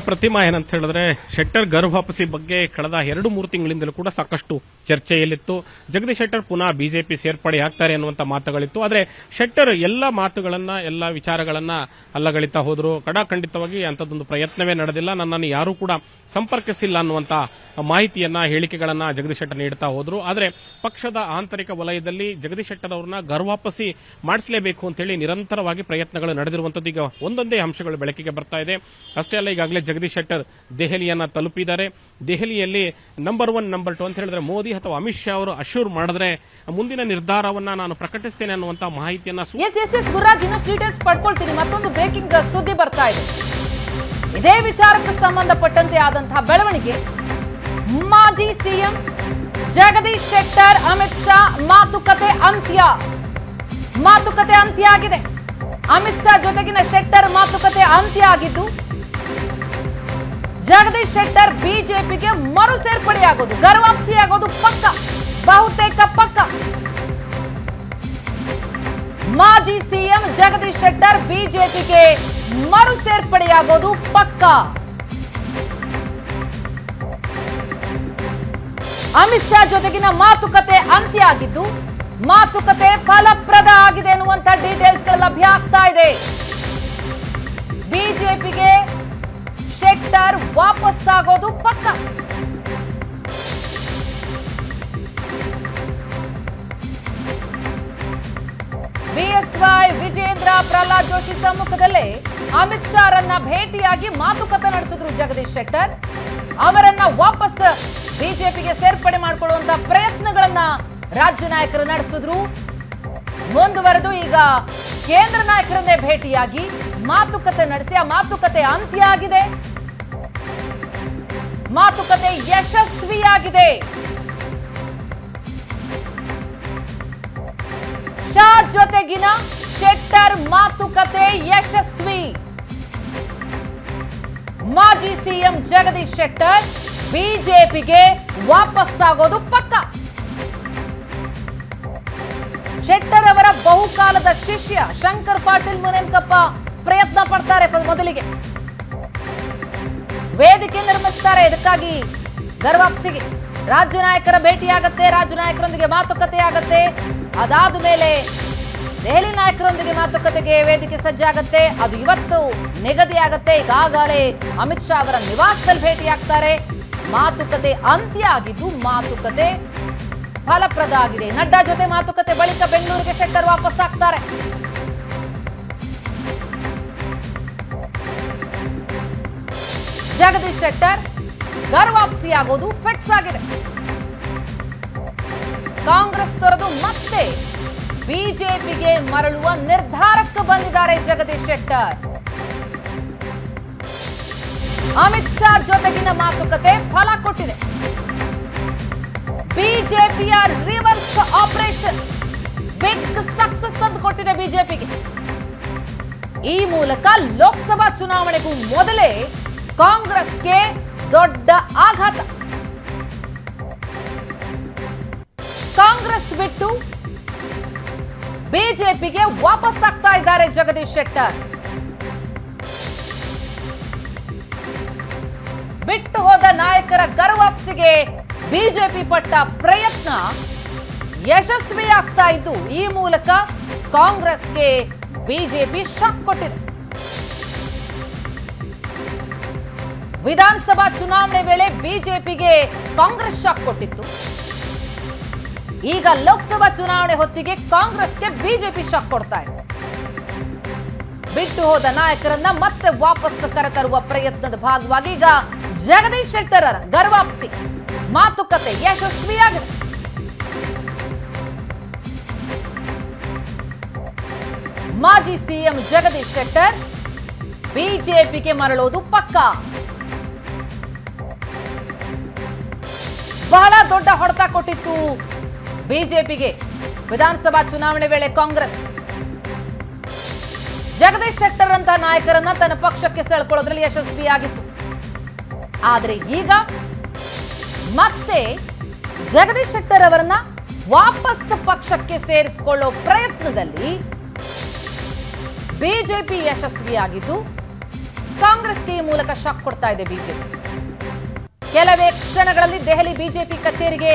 Speaker 3: ಪ್ರತಿಮಾ, ಏನಂತ ಹೇಳಿದ್ರೆ ಶೆಟ್ಟರ್ ಗರ್ಭವಾಪಸಿ ಬಗ್ಗೆ ಕಳೆದ 2-3 ತಿಂಗಳಿಂದಲೂ ಕೂಡ ಸಾಕಷ್ಟು ಚರ್ಚೆಯಲ್ಲಿತ್ತು. ಜಗದೀಶ್ ಶೆಟ್ಟರ್ ಪುನಃ ಬಿಜೆಪಿ ಸೇರ್ಪಡೆ ಆಗ್ತಾರೆ ಅನ್ನುವಂಥ ಮಾತುಗಳಿತ್ತು. ಆದರೆ ಶೆಟ್ಟರ್ ಎಲ್ಲ ಮಾತುಗಳನ್ನ, ಎಲ್ಲ ವಿಚಾರಗಳನ್ನ ಅಲ್ಲಗಳಿತಾ ಹೋದ್ರು. ಖಂಡಿತವಾಗಿ ಅಂಥದ್ದೊಂದು ಪ್ರಯತ್ನವೇ ನಡೆದಿಲ್ಲ, ನನ್ನನ್ನು ಯಾರೂ ಕೂಡ ಸಂಪರ್ಕಿಸಿಲ್ಲ ಅನ್ನುವಂಥ ಮಾಹಿತಿಯನ್ನ, ಹೇಳಿಕೆಗಳನ್ನ ಜಗದೀಶ್ ಶೆಟ್ಟರ್ ನೀಡ್ತಾ ಹೋದ್ರು. ಆದರೆ ಪಕ್ಷದ ಆಂತರಿಕ ವಲಯದಲ್ಲಿ ಜಗದೀಶ್ ಶೆಟ್ಟರ್ ಅವರನ್ನ ಗರ್ಭವಾಪಸಿ ಮಾಡಿಸಲೇಬೇಕು ಅಂತ ಹೇಳಿ ನಿರಂತರವಾಗಿ ಪ್ರಯತ್ನಗಳು ನಡೆದಿರುವಂತದ್ದು ಈಗ ಒಂದೊಂದೇ ಅಂಶಗಳು ಬೆಳಕಿಗೆ ಬರ್ತಾ ಇದೆ. ಅಷ್ಟೇ ಅಲ್ಲ, ಈಗಾಗಲೇ ಜಗದೀಶ್ ಶೆಟ್ಟರ್ ದೆಹಲಿಯನ್ನ ತಲುಪಿದ್ದಾರೆ. ದೆಹಲಿಯಲ್ಲಿ ನಂಬರ್ 1, ನಂಬರ್ 2 ಅಂತ ಹೇಳಿದ್ರೆ ಮೋದಿ ಅಥವಾ ಅಮಿತ್ ಶಾ ಅವರು ಅಶ್ಯೂರ್ ಮಾಡಿದ್ರೆ ಮುಂದಿನ ನಿರ್ಧಾರವನ್ನ ನಾನು ಪ್ರಕಟಿಸ್ತೇನೆ ಅನ್ನುವಂತ ಮಾಹಿತಿಯನ್ನ
Speaker 1: ಗುರುರಾಜ್ ಇನ್ನಷ್ಟು ಡೀಟೇಲ್ಸ್ ಪಡ್ಕೊಳ್ತೀನಿ. ಮತ್ತೊಂದು ಬ್ರೇಕಿಂಗ್ ಸುದ್ದಿ ಬರ್ತಾ ಇದೆ. ಇದೇ ವಿಚಾರಕ್ಕೆ ಸಂಬಂಧಪಟ್ಟಂತೆ ಆದಂತಹ ಬೆಳವಣಿಗೆ. ಮಾಜಿ ಸಿಎಂ ಜಗದೀಶ್ ಶೆಟ್ಟರ್ ಅಮಿತ್ ಶಾ ಮಾತುಕತೆ ಅಂತ್ಯ ಆಗಿದೆ. ಅಮಿತ್ ಶಾ ಜೊತೆಗಿನ ಶೆಟ್ಟರ್ ಮಾತುಕತೆ ಅಂತ್ಯ ಆಗಿದ್ದು, ಜಗದೀಶ್ ಶೆಟ್ಟರ್ ಬಿಜೆಪಿಗೆ ಮರು ಸೇರ್ಪಡೆಯಾಗೋದು, ಗರ್ವಾಪ್ಸಿ ಆಗೋದು ಪಕ್ಕ, ಬಹುತೇಕ ಪಕ್ಕ. ಮಾಜಿ ಸಿಎಂ ಜಗದೀಶ್ ಶೆಟ್ಟರ್ ಬಿಜೆಪಿಗೆ ಮರು ಸೇರ್ಪಡೆಯಾಗೋದು ಪಕ್ಕ. ಅಮಿತ್ ಶಾ ಜೊತೆಗಿನ ಮಾತುಕತೆ ಅಂತ್ಯ ಆಗಿದ್ದು, ಮಾತುಕತೆ ಫಲಪ್ರದ ಆಗಿದೆ ಎನ್ನುವಂತ ಡೀಟೇಲ್ಸ್ಗಳು ಲಭ್ಯ ಆಗ್ತಾ ಇದೆ. ಬಿಜೆಪಿಗೆ ಶೆಟ್ಟರ್ ವಾಪಸ್ ಆಗೋದು ಪಕ್ಕ. ಬಿಎಸ್ವೈ ವಿಜೇಂದ್ರ ಪ್ರಹ್ಲಾದ್ ಜೋಶಿ ಸಮ್ಮುಖದಲ್ಲೇ ಅಮಿತ್ ಶಾ ರನ್ನ ಭೇಟಿಯಾಗಿ ಮಾತುಕತೆ ನಡೆಸಿದ್ರು ಜಗದೀಶ್ ಶೆಟ್ಟರ್. ಅವರನ್ನ ವಾಪಸ್ ಬಿಜೆಪಿಗೆ ಸೇರ್ಪಡೆ ಮಾಡಿಕೊಳ್ಳುವಂತ ಪ್ರಯತ್ನಗಳನ್ನ ರಾಜ್ಯ ನಾಯಕರು ನಡೆಸಿದ್ರು. ಮುಂದುವರೆದು ಈಗ ಕೇಂದ್ರ ನಾಯಕರನ್ನೇ ಭೇಟಿಯಾಗಿ ಮಾತುಕತೆ ನಡೆಸಿ ಆ ಮಾತುಕತೆ ಅಂತ್ಯ ಆಗಿದೆ. ಮಾತುಕತೆ ಯಶಸ್ವಿಯಾಗಿದೆ. ಶಾ ಜೊತೆಗಿನ ಶೆಟ್ಟರ್ ಮಾತುಕತೆ ಯಶಸ್ವಿ. ಮಾಜಿ ಸಿಎಂ ಜಗದೀಶ್ ಶೆಟ್ಟರ್ ಬಿಜೆಪಿಗೆ ವಾಪಸ್ ಆಗೋದು ಪಕ್ಕ. ಶೆಟ್ಟರ್ ಅವರ ಬಹುಕಾಲದ ಶಿಷ್ಯ ಶಂಕರ್ ಪಾಟೀಲ್ ಮುನೇನಕೊಪ್ಪ ಪ್ರಯತ್ನ ಪಡ್ತಾರೆ. ಮೊದಲಿಗೆ ವೇದಿಕೆ ನಿರ್ಮಿಸ್ತಾರೆ. ಇದಕ್ಕಾಗಿ ಗರ್ವಾಪ್ಸಿಗೆ ರಾಜ್ಯ ನಾಯಕರ ಭೇಟಿಯಾಗತ್ತೆ, ರಾಜ್ಯ ನಾಯಕರೊಂದಿಗೆ ಮಾತುಕತೆ ಆಗತ್ತೆ. ಅದಾದ ಮೇಲೆ ದೆಹಲಿ ನಾಯಕರೊಂದಿಗೆ ಮಾತುಕತೆಗೆ ವೇದಿಕೆ ಸಜ್ಜಾಗತ್ತೆ. ಅದು ಇವತ್ತು ನಿಗದಿ ಆಗತ್ತೆ. ಈಗಾಗಲೇ ಅಮಿತ್ ಶಾ ಅವರ ನಿವಾಸದಲ್ಲಿ ಭೇಟಿಯಾಗ್ತಾರೆ. ಮಾತುಕತೆ ಅಂತ್ಯ ಆಗಿದ್ದು, ಮಾತುಕತೆ ಫಲಪ್ರದ ಆಗಿದೆ. ನಡ್ಡಾ ಜೊತೆ ಮಾತುಕತೆ ಬಳಿಕ ಬೆಂಗಳೂರಿಗೆ ಶೆಟ್ಟರ್ ವಾಪಸ್ ಆಗ್ತಾರೆ. ಜಗದೀಶ್ ಶೆಟ್ಟರ್ ಗರ್ವಾಪ್ಸಿ ಆಗೋದು ಫಿಕ್ಸ್ ಆಗಿದೆ. ಕಾಂಗ್ರೆಸ್ ತೊರೆದು ಮತ್ತೆ ಬಿಜೆಪಿಗೆ ಮರಳುವ ನಿರ್ಧಾರಕ್ಕೆ ಬಂದಿದ್ದಾರೆ ಜಗದೀಶ್ ಶೆಟ್ಟರ್. ಅಮಿತ್ ಶಾ ಜೊತೆಗಿನ ಮಾತುಕತೆ ಫಲ ಕೊಟ್ಟಿದೆ. ಬಿಜೆಪಿಯ ರಿವರ್ಸ್ ಆಪರೇಷನ್ ಬಿಗ್ ಸಕ್ಸಸ್ ತಂದು ಕೊಟ್ಟಿದೆ ಬಿಜೆಪಿಗೆ. ಈ ಮೂಲಕ ಲೋಕಸಭಾ ಚುನಾವಣೆಗೂ ಮೊದಲೇ ಕಾಂಗ್ರೆಸ್ಗೆ ದೊಡ್ಡ ಆಘಾತ. ಕಾಂಗ್ರೆಸ್ ಬಿಟ್ಟು ಬಿಜೆಪಿಗೆ ವಾಪಸ್ ಆಗ್ತಾ ಇದ್ದಾರೆ ಜಗದೀಶ್ ಶೆಟ್ಟರ್. ಬಿಟ್ಟು ಹೋದ ನಾಯಕರ ಗರ್ವಾಪ್ಸಿಗೆ ಬಿಜೆಪಿ ಪಟ್ಟ ಪ್ರಯತ್ನ ಯಶಸ್ವಿಯಾಗ್ತಾ ಇದ್ದು ಈ ಮೂಲಕ ಕಾಂಗ್ರೆಸ್ಗೆ ಬಿಜೆಪಿ ಶಾಕ್ ಕೊಟ್ಟಿದೆ. ವಿಧಾನಸಭಾ ಚುನಾವಣೆ ವೇಳೆ ಬಿಜೆಪಿಗೆ ಕಾಂಗ್ರೆಸ್ ಶಾಕ್ ಕೊಟ್ಟಿತ್ತು. ಈಗ ಲೋಕಸಭಾ ಚುನಾವಣೆ ಹೊತ್ತಿಗೆ ಕಾಂಗ್ರೆಸ್ಗೆ ಬಿಜೆಪಿ ಶಾಕ್ ಕೊಡ್ತಾ ಇದೆ. ಬಿಟ್ಟು ಹೋದ ನಾಯಕರನ್ನ ಮತ್ತೆ ವಾಪಸ್ ಕರೆತರುವ ಪ್ರಯತ್ನದ ಭಾಗವಾಗಿ ಈಗ ಜಗದೀಶ್ ಶೆಟ್ಟರ್ ಗರ್ವಾಪ್ಸಿ ಮಾತುಕತೆ ಯಶಸ್ವಿಯಾಗಿದೆ. ಮಾಜಿ ಸಿಎಂ ಜಗದೀಶ್ ಶೆಟ್ಟರ್ ಬಿಜೆಪಿಗೆ ಮರಳೋದು ಪಕ್ಕಾ. ಬಹಳ ದೊಡ್ಡ ಹೊಡೆತ ಕೊಟ್ಟಿತ್ತು ಬಿಜೆಪಿಗೆ ವಿಧಾನಸಭಾ ಚುನಾವಣೆ ವೇಳೆ ಕಾಂಗ್ರೆಸ್. ಜಗದೀಶ್ ಶೆಟ್ಟರ್ ಅಂತ ನಾಯಕರನ್ನ ತನ್ನ ಪಕ್ಷಕ್ಕೆ ಸೆಳ್ಕೊಳ್ಳೋದ್ರಲ್ಲಿ ಯಶಸ್ವಿಯಾಗಿತ್ತು. ಆದರೆ ಈಗ ಮತ್ತೆ ಜಗದೀಶ್ ಶೆಟ್ಟರ್ ಅವರನ್ನ ವಾಪಸ್ ಪಕ್ಷಕ್ಕೆ ಸೇರಿಸಿಕೊಳ್ಳೋ ಪ್ರಯತ್ನದಲ್ಲಿ ಬಿಜೆಪಿ ಯಶಸ್ವಿಯಾಗಿದ್ದು ಕಾಂಗ್ರೆಸ್ಗೆ ಈ ಮೂಲಕ ಶಾಕ್ ಕೊಡ್ತಾ ಇದೆ ಬಿಜೆಪಿ. ಕೆಲವೇ ಕ್ಷಣಗಳಲ್ಲಿ ದೆಹಲಿ ಬಿಜೆಪಿ ಕಚೇರಿಗೆ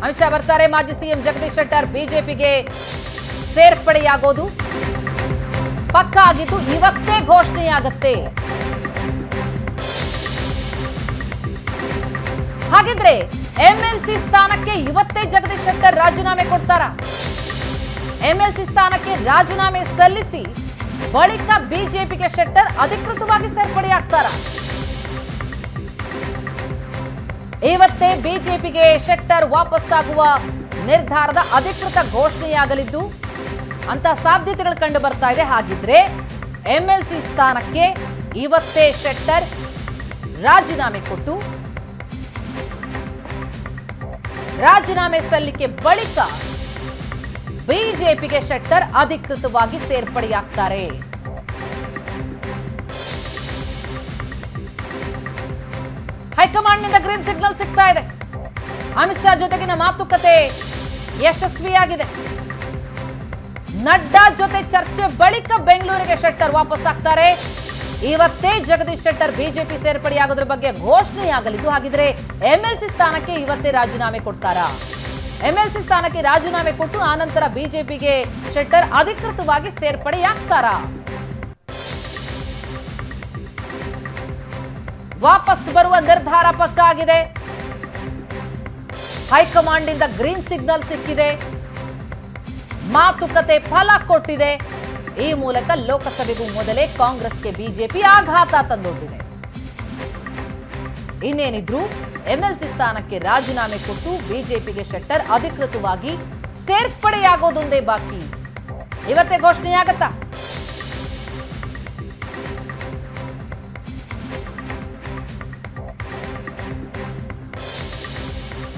Speaker 1: ಅಮಿತ್ ಶಾ ಬರ್ತಾರೆ. ಮಾಜಿ ಸಿಎಂ ಜಗದೀಶ್ ಶೆಟ್ಟರ್ ಬಿಜೆಪಿಗೆ ಸೇರ್ಪಡೆಯಾಗೋದು ಪಕ್ಕಾ ಆಗಿದ್ದು ಇವತ್ತೇ ಘೋಷಣೆಯಾಗತ್ತೆ. ಹಾಗಿದ್ರೆ ಎಂಎಲ್ಸಿ ಸ್ಥಾನಕ್ಕೆ ಇವತ್ತೇ ಜಗದೀಶ್ ಶೆಟ್ಟರ್ ರಾಜೀನಾಮೆ ಕೊಡ್ತಾರಾ? ಎಂಎಲ್ಸಿ ಸ್ಥಾನಕ್ಕೆ ರಾಜೀನಾಮೆ ಸಲ್ಲಿಸಿ ಬಳಿಕ ಬಿಜೆಪಿಗೆ ಶೆಟ್ಟರ್ ಅಧಿಕೃತವಾಗಿ ಸೇರ್ಪಡೆಯಾಗ್ತಾರ? ಇವತ್ತೇ ಬಿಜೆಪಿಗೆ ಶೆಟ್ಟರ್ ವಾಪಸ್ಸಾಗುವ ನಿರ್ಧಾರದ ಅಧಿಕೃತ ಘೋಷಣೆಯಾಗಲಿದ್ದು ಅಂತ ಸಾಧ್ಯತೆಗಳು ಕಂಡು ಬರ್ತಾ ಇದೆ. ಹಾಗಿದ್ರೆ ಎಂಎಲ್ಸಿ ಸ್ಥಾನಕ್ಕೆ ಇವತ್ತೇ ಶೆಟ್ಟರ್ ರಾಜೀನಾಮೆ ಕೊಟ್ಟು ರಾಜೀನಾಮೆ ಸಲ್ಲಿಕೆ ಬಳಿಕ ಬಿಜೆಪಿಗೆ ಶೆಟ್ಟರ್ ಅಧಿಕೃತವಾಗಿ ಸೇರ್ಪಡೆಯಾಗ್ತಾರೆ. ಹೈಕಮಾಂಡ್ನಿಂದ ಗ್ರೀನ್ ಸಿಗ್ನಲ್ ಸಿಗ್ತಾ ಇದೆ. ಅಮಿತ್ ಶಾ ಜೊತೆಗಿನ ಮಾತುಕತೆ ಯಶಸ್ವಿಯಾಗಿದೆ. ನಡ್ಡಾ ಜೊತೆ ಚರ್ಚೆ ಬಳಿಕ ಬೆಂಗಳೂರಿಗೆ ಶೆಟ್ಟರ್ ವಾಪಸ್ ಆಗ್ತಾರೆ. ಇವತ್ತೇ ಜಗದೀಶ್ ಶೆಟ್ಟರ್ ಬಿಜೆಪಿ ಸೇರ್ಪಡೆಯಾಗೋದ್ರ ಬಗ್ಗೆ ಘೋಷಣೆಯಾಗಲಿದ್ದು. ಹಾಗಿದ್ರೆ ಎಂಎಲ್ಸಿ ಸ್ಥಾನಕ್ಕೆ ಇವತ್ತೇ ರಾಜೀನಾಮೆ ಕೊಡ್ತಾರಾ? ಎಂಎಲ್ಸಿ ಸ್ಥಾನಕ್ಕೆ ರಾಜೀನಾಮೆ ಕೊಟ್ಟು ಆನಂತರ ಬಿಜೆಪಿಗೆ ಶೆಟ್ಟರ್ ಅಧಿಕೃತವಾಗಿ ಸೇರ್ಪಡೆಯಾಗ್ತಾರಾ? ವಾಪಸ್ ಬರುವ ನಿರ್ಧಾರ ಪಕ್ಕಾ ಆಗಿದೆ. ಹೈಕಮಾಂಡ್ನಿಂದ ಗ್ರೀನ್ ಸಿಗ್ನಲ್ ಸಿಕ್ಕಿದೆ. ಮಾತುಕತೆ ಫಲ ಕೊಟ್ಟಿದೆ. ಈ ಮೂಲಕ ಲೋಕಸಭೆಗೂ ಮೊದಲೇ ಕಾಂಗ್ರೆಸ್ಗೆ ಬಿಜೆಪಿ ಆಘಾತ ತಂದೊಡ್ಡಿದೆ. ಇನ್ನೇನಿದ್ರು ಎಂಎಲ್ಸಿ ಸ್ಥಾನಕ್ಕೆ ರಾಜೀನಾಮೆ ಕೊಟ್ಟು ಬಿಜೆಪಿಗೆ ಶೆಟ್ಟರ್ ಅಧಿಕೃತವಾಗಿ ಸೇರ್ಪಡೆಯಾಗೋದೊಂದೇ ಬಾಕಿ. ಇವತ್ತೇ ಘೋಷಣೆಯಾಗತ್ತಾ?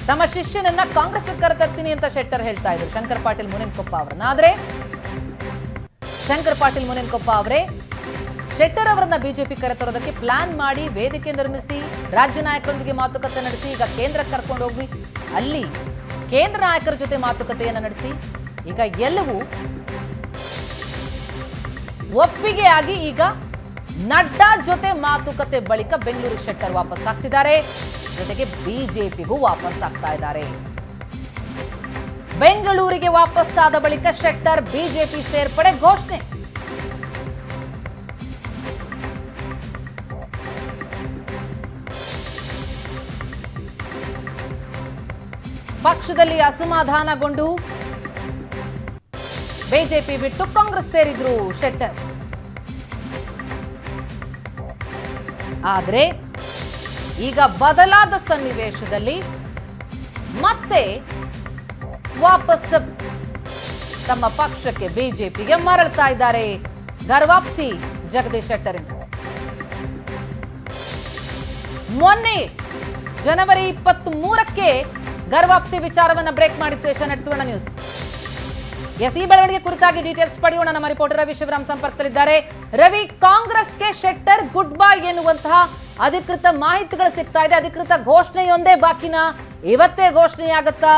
Speaker 1: ತಮ್ಮ ಶಿಷ್ಯನನ್ನ ಕಾಂಗ್ರೆಸ್ ಕರೆತರ್ತೀನಿ ಅಂತ ಶೆಟ್ಟರ್ ಹೇಳ್ತಾ ಇದ್ರು ಶಂಕರ್ ಪಾಟೀಲ್ ಮುನೇನಕೊಪ್ಪ ಅವರನ್ನ. ಆದ್ರೆ ಶಂಕರ್ ಪಾಟೀಲ್ ಮುನೇನಕೊಪ್ಪ ಅವರೇ ಶೆಟ್ಟರ್ ಅವರನ್ನ ಬಿಜೆಪಿ ಕರೆತರೋದಕ್ಕೆ ಪ್ಲಾನ್ ಮಾಡಿ ವೇದಿಕೆ ನಿರ್ಮಿಸಿ ರಾಜ್ಯ ನಾಯಕರೊಂದಿಗೆ ಮಾತುಕತೆ ನಡೆಸಿ ಈಗ ಕೇಂದ್ರಕ್ಕೆ ಕರ್ಕೊಂಡು ಹೋಗಿ ಅಲ್ಲಿ ಕೇಂದ್ರ ನಾಯಕರ ಜೊತೆ ಮಾತುಕತೆಯನ್ನು ನಡೆಸಿ ಈಗ ಎಲ್ಲವೂ ಒಪ್ಪಿಗೆಯಾಗಿ ಈಗ ನಡ್ಡಾ ಜೊತೆ ಮಾತುಕತೆ ಬಳಿಕ ಬೆಂಗಳೂರಿಗೆ ಶೆಟ್ಟರ್ ವಾಪಸ್ ಆಗ್ತಿದ್ದಾರೆ. ಜೊತೆಗೆ ಬಿಜೆಪಿಗೂ ವಾಪಸ್ ಆಗ್ತಾ ಇದ್ದಾರೆ. ಬೆಂಗಳೂರಿಗೆ ವಾಪಸ್ಸಾದ ಬಳಿಕ ಶೆಟ್ಟರ್ ಬಿಜೆಪಿ ಸೇರ್ಪಡೆ ಘೋಷಣೆ. ಪಕ್ಷದಲ್ಲಿ ಅಸಮಾಧಾನಗೊಂಡು ಬಿಜೆಪಿ ಬಿಟ್ಟು ಕಾಂಗ್ರೆಸ್ ಸೇರಿದ್ರು ಶೆಟ್ಟರ್. ಆದ್ರೆ ಈಗ ಬದಲಾದ ಸನ್ನಿವೇಶದಲ್ಲಿ ಮತ್ತೆ ವಾಪಸ್ ತಮ್ಮ ಪಕ್ಷಕ್ಕೆ ಬಿಜೆಪಿಗೆ ಮರಳ್ತಾ ಇದ್ದಾರೆ ಗರ್ವಾಪ್ಸಿ ಜಗದೀಶ್ ಶೆಟ್ಟರ್ ಇಂದ. ಮೊನ್ನೆ ಜನವರಿ 23ಕ್ಕೆ ಗರ್ವಾಪ್ಸಿ ವಿಚಾರವನ್ನ ಬ್ರೇಕ್ ಮಾಡಿತ್ತು ಏಷ್ಯಾನೆಟ್ ಸುವರ್ಣ ನ್ಯೂಸ್. ಈ ಬೆಳವಣಿಗೆ ಕುರಿತಾಗಿ ಡೀಟೇಲ್ಸ್ ಪಡೆಯೋಣ. ನಮ್ಮ ರಿಪೋರ್ಟರ್ ರವಿ ಶಿವರಾಮ್ ಸಂಪರ್ಕದಲ್ಲಿದ್ದಾರೆ. ರವಿ, ಕಾಂಗ್ರೆಸ್ಗೆ ಶೆಟ್ಟರ್ ಗುಡ್ ಬೈ ಎನ್ನುವಂತಹ ಅಧಿಕೃತ ಮಾಹಿತಿಗಳು ಸಿಗ್ತಾ ಇದೆ. ಅಧಿಕೃತ ಘೋಷಣೆಯೊಂದೇ ಬಾಕಿನ? ಇವತ್ತೇ ಘೋಷಣೆಯಾಗುತ್ತಾ?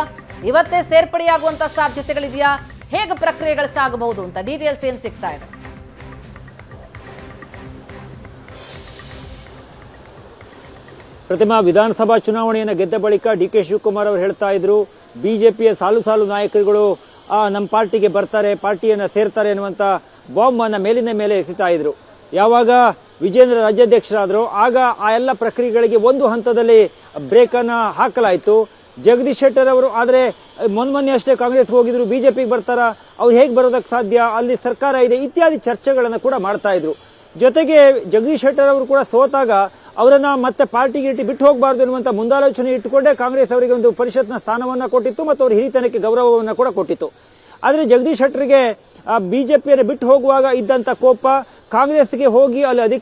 Speaker 1: ಇವತ್ತೇ ಸೇರ್ಪಡೆಯಾಗುವಂತ ಸಾಧ್ಯತೆಗಳಿದೆಯಾ? ಹೇಗೆ ಪ್ರಕ್ರಿಯೆಗಳು ಸಾಗಬಹುದು ಅಂತ ಡೀಟೇಲ್ಸ್ ಏನ್ ಸಿಗ್ತಾ ಇದೆ?
Speaker 2: ಪ್ರತಿಮಾ, ವಿಧಾನಸಭಾ ಚುನಾವಣೆಯನ್ನು ಗೆದ್ದ ಬಳಿಕ ಡಿ.ಕೆ. ಶಿವಕುಮಾರ್ ಅವರು ಹೇಳ್ತಾ ಇದ್ರು, ಬಿಜೆಪಿಯ ಸಾಲು ಸಾಲು ನಾಯಕರುಗಳು ನಮ್ಮ ಪಾರ್ಟಿಗೆ ಬರ್ತಾರೆ, ಪಾರ್ಟಿಯನ್ನು ಸೇರ್ತಾರೆ ಅನ್ನುವಂಥ ಬಾಂಬ್ ಅನ್ನ ಮೇಲಿನ ಮೇಲೆ ಎಸಿತಾ ಇದ್ರು. ಯಾವಾಗ ವಿಜೇಂದ್ರ ರಾಜ್ಯಾಧ್ಯಕ್ಷರಾದ್ರು ಆಗ ಆ ಎಲ್ಲ ಪ್ರಕ್ರಿಯೆಗಳಿಗೆ ಒಂದು ಹಂತದಲ್ಲಿ ಬ್ರೇಕ್ ಅನ್ನ ಹಾಕಲಾಯಿತು. ಜಗದೀಶ್ ಶೆಟ್ಟರ್ ಅವರು ಆದರೆ ಮೊನ್ನೆ ಅಷ್ಟೇ ಕಾಂಗ್ರೆಸ್ಗೆ ಹೋಗಿದ್ರು, ಬಿಜೆಪಿಗೆ ಬರ್ತಾರ, ಅವ್ರು ಹೇಗೆ ಬರೋದಕ್ಕೆ ಸಾಧ್ಯ, ಅಲ್ಲಿ ಸರ್ಕಾರ ಇದೆ ಇತ್ಯಾದಿ ಚರ್ಚೆಗಳನ್ನು ಕೂಡ ಮಾಡ್ತಾ ಇದ್ರು. ಜೊತೆಗೆ ಜಗದೀಶ್ ಶೆಟ್ಟರ್ ಅವರು ಕೂಡ ಸೋತಾಗ ಅವರನ್ನ ಮತ್ತೆ ಪಾರ್ಟಿಗೆ ಬಿಟ್ಟು ಹೋಗಬಾರ್ದು ಎನ್ನುವಂತ ಮುಂದಾಲೋಚನೆ ಇಟ್ಟುಕೊಂಡೇ ಕಾಂಗ್ರೆಸ್ ಅವರಿಗೆ ಒಂದು ಪರಿಷತ್ನ ಸ್ಥಾನವನ್ನ ಕೊಟ್ಟಿತ್ತು ಮತ್ತು ಅವರ ಹಿರಿತನಕ್ಕೆ ಗೌರವವನ್ನು ಕೂಡ ಕೊಟ್ಟಿತ್ತು. ಆದರೆ ಜಗದೀಶ್ ಶೆಟ್ಟರ್ಗೆ ಬಿಜೆಪಿಯನ್ನು ಬಿಟ್ಟು ಹೋಗುವಾಗ ಇದ್ದಂತ ಕೋಪ, ಕಾಂಗ್ರೆಸ್ಗೆ ಹೋಗಿ ಅಲ್ಲಿ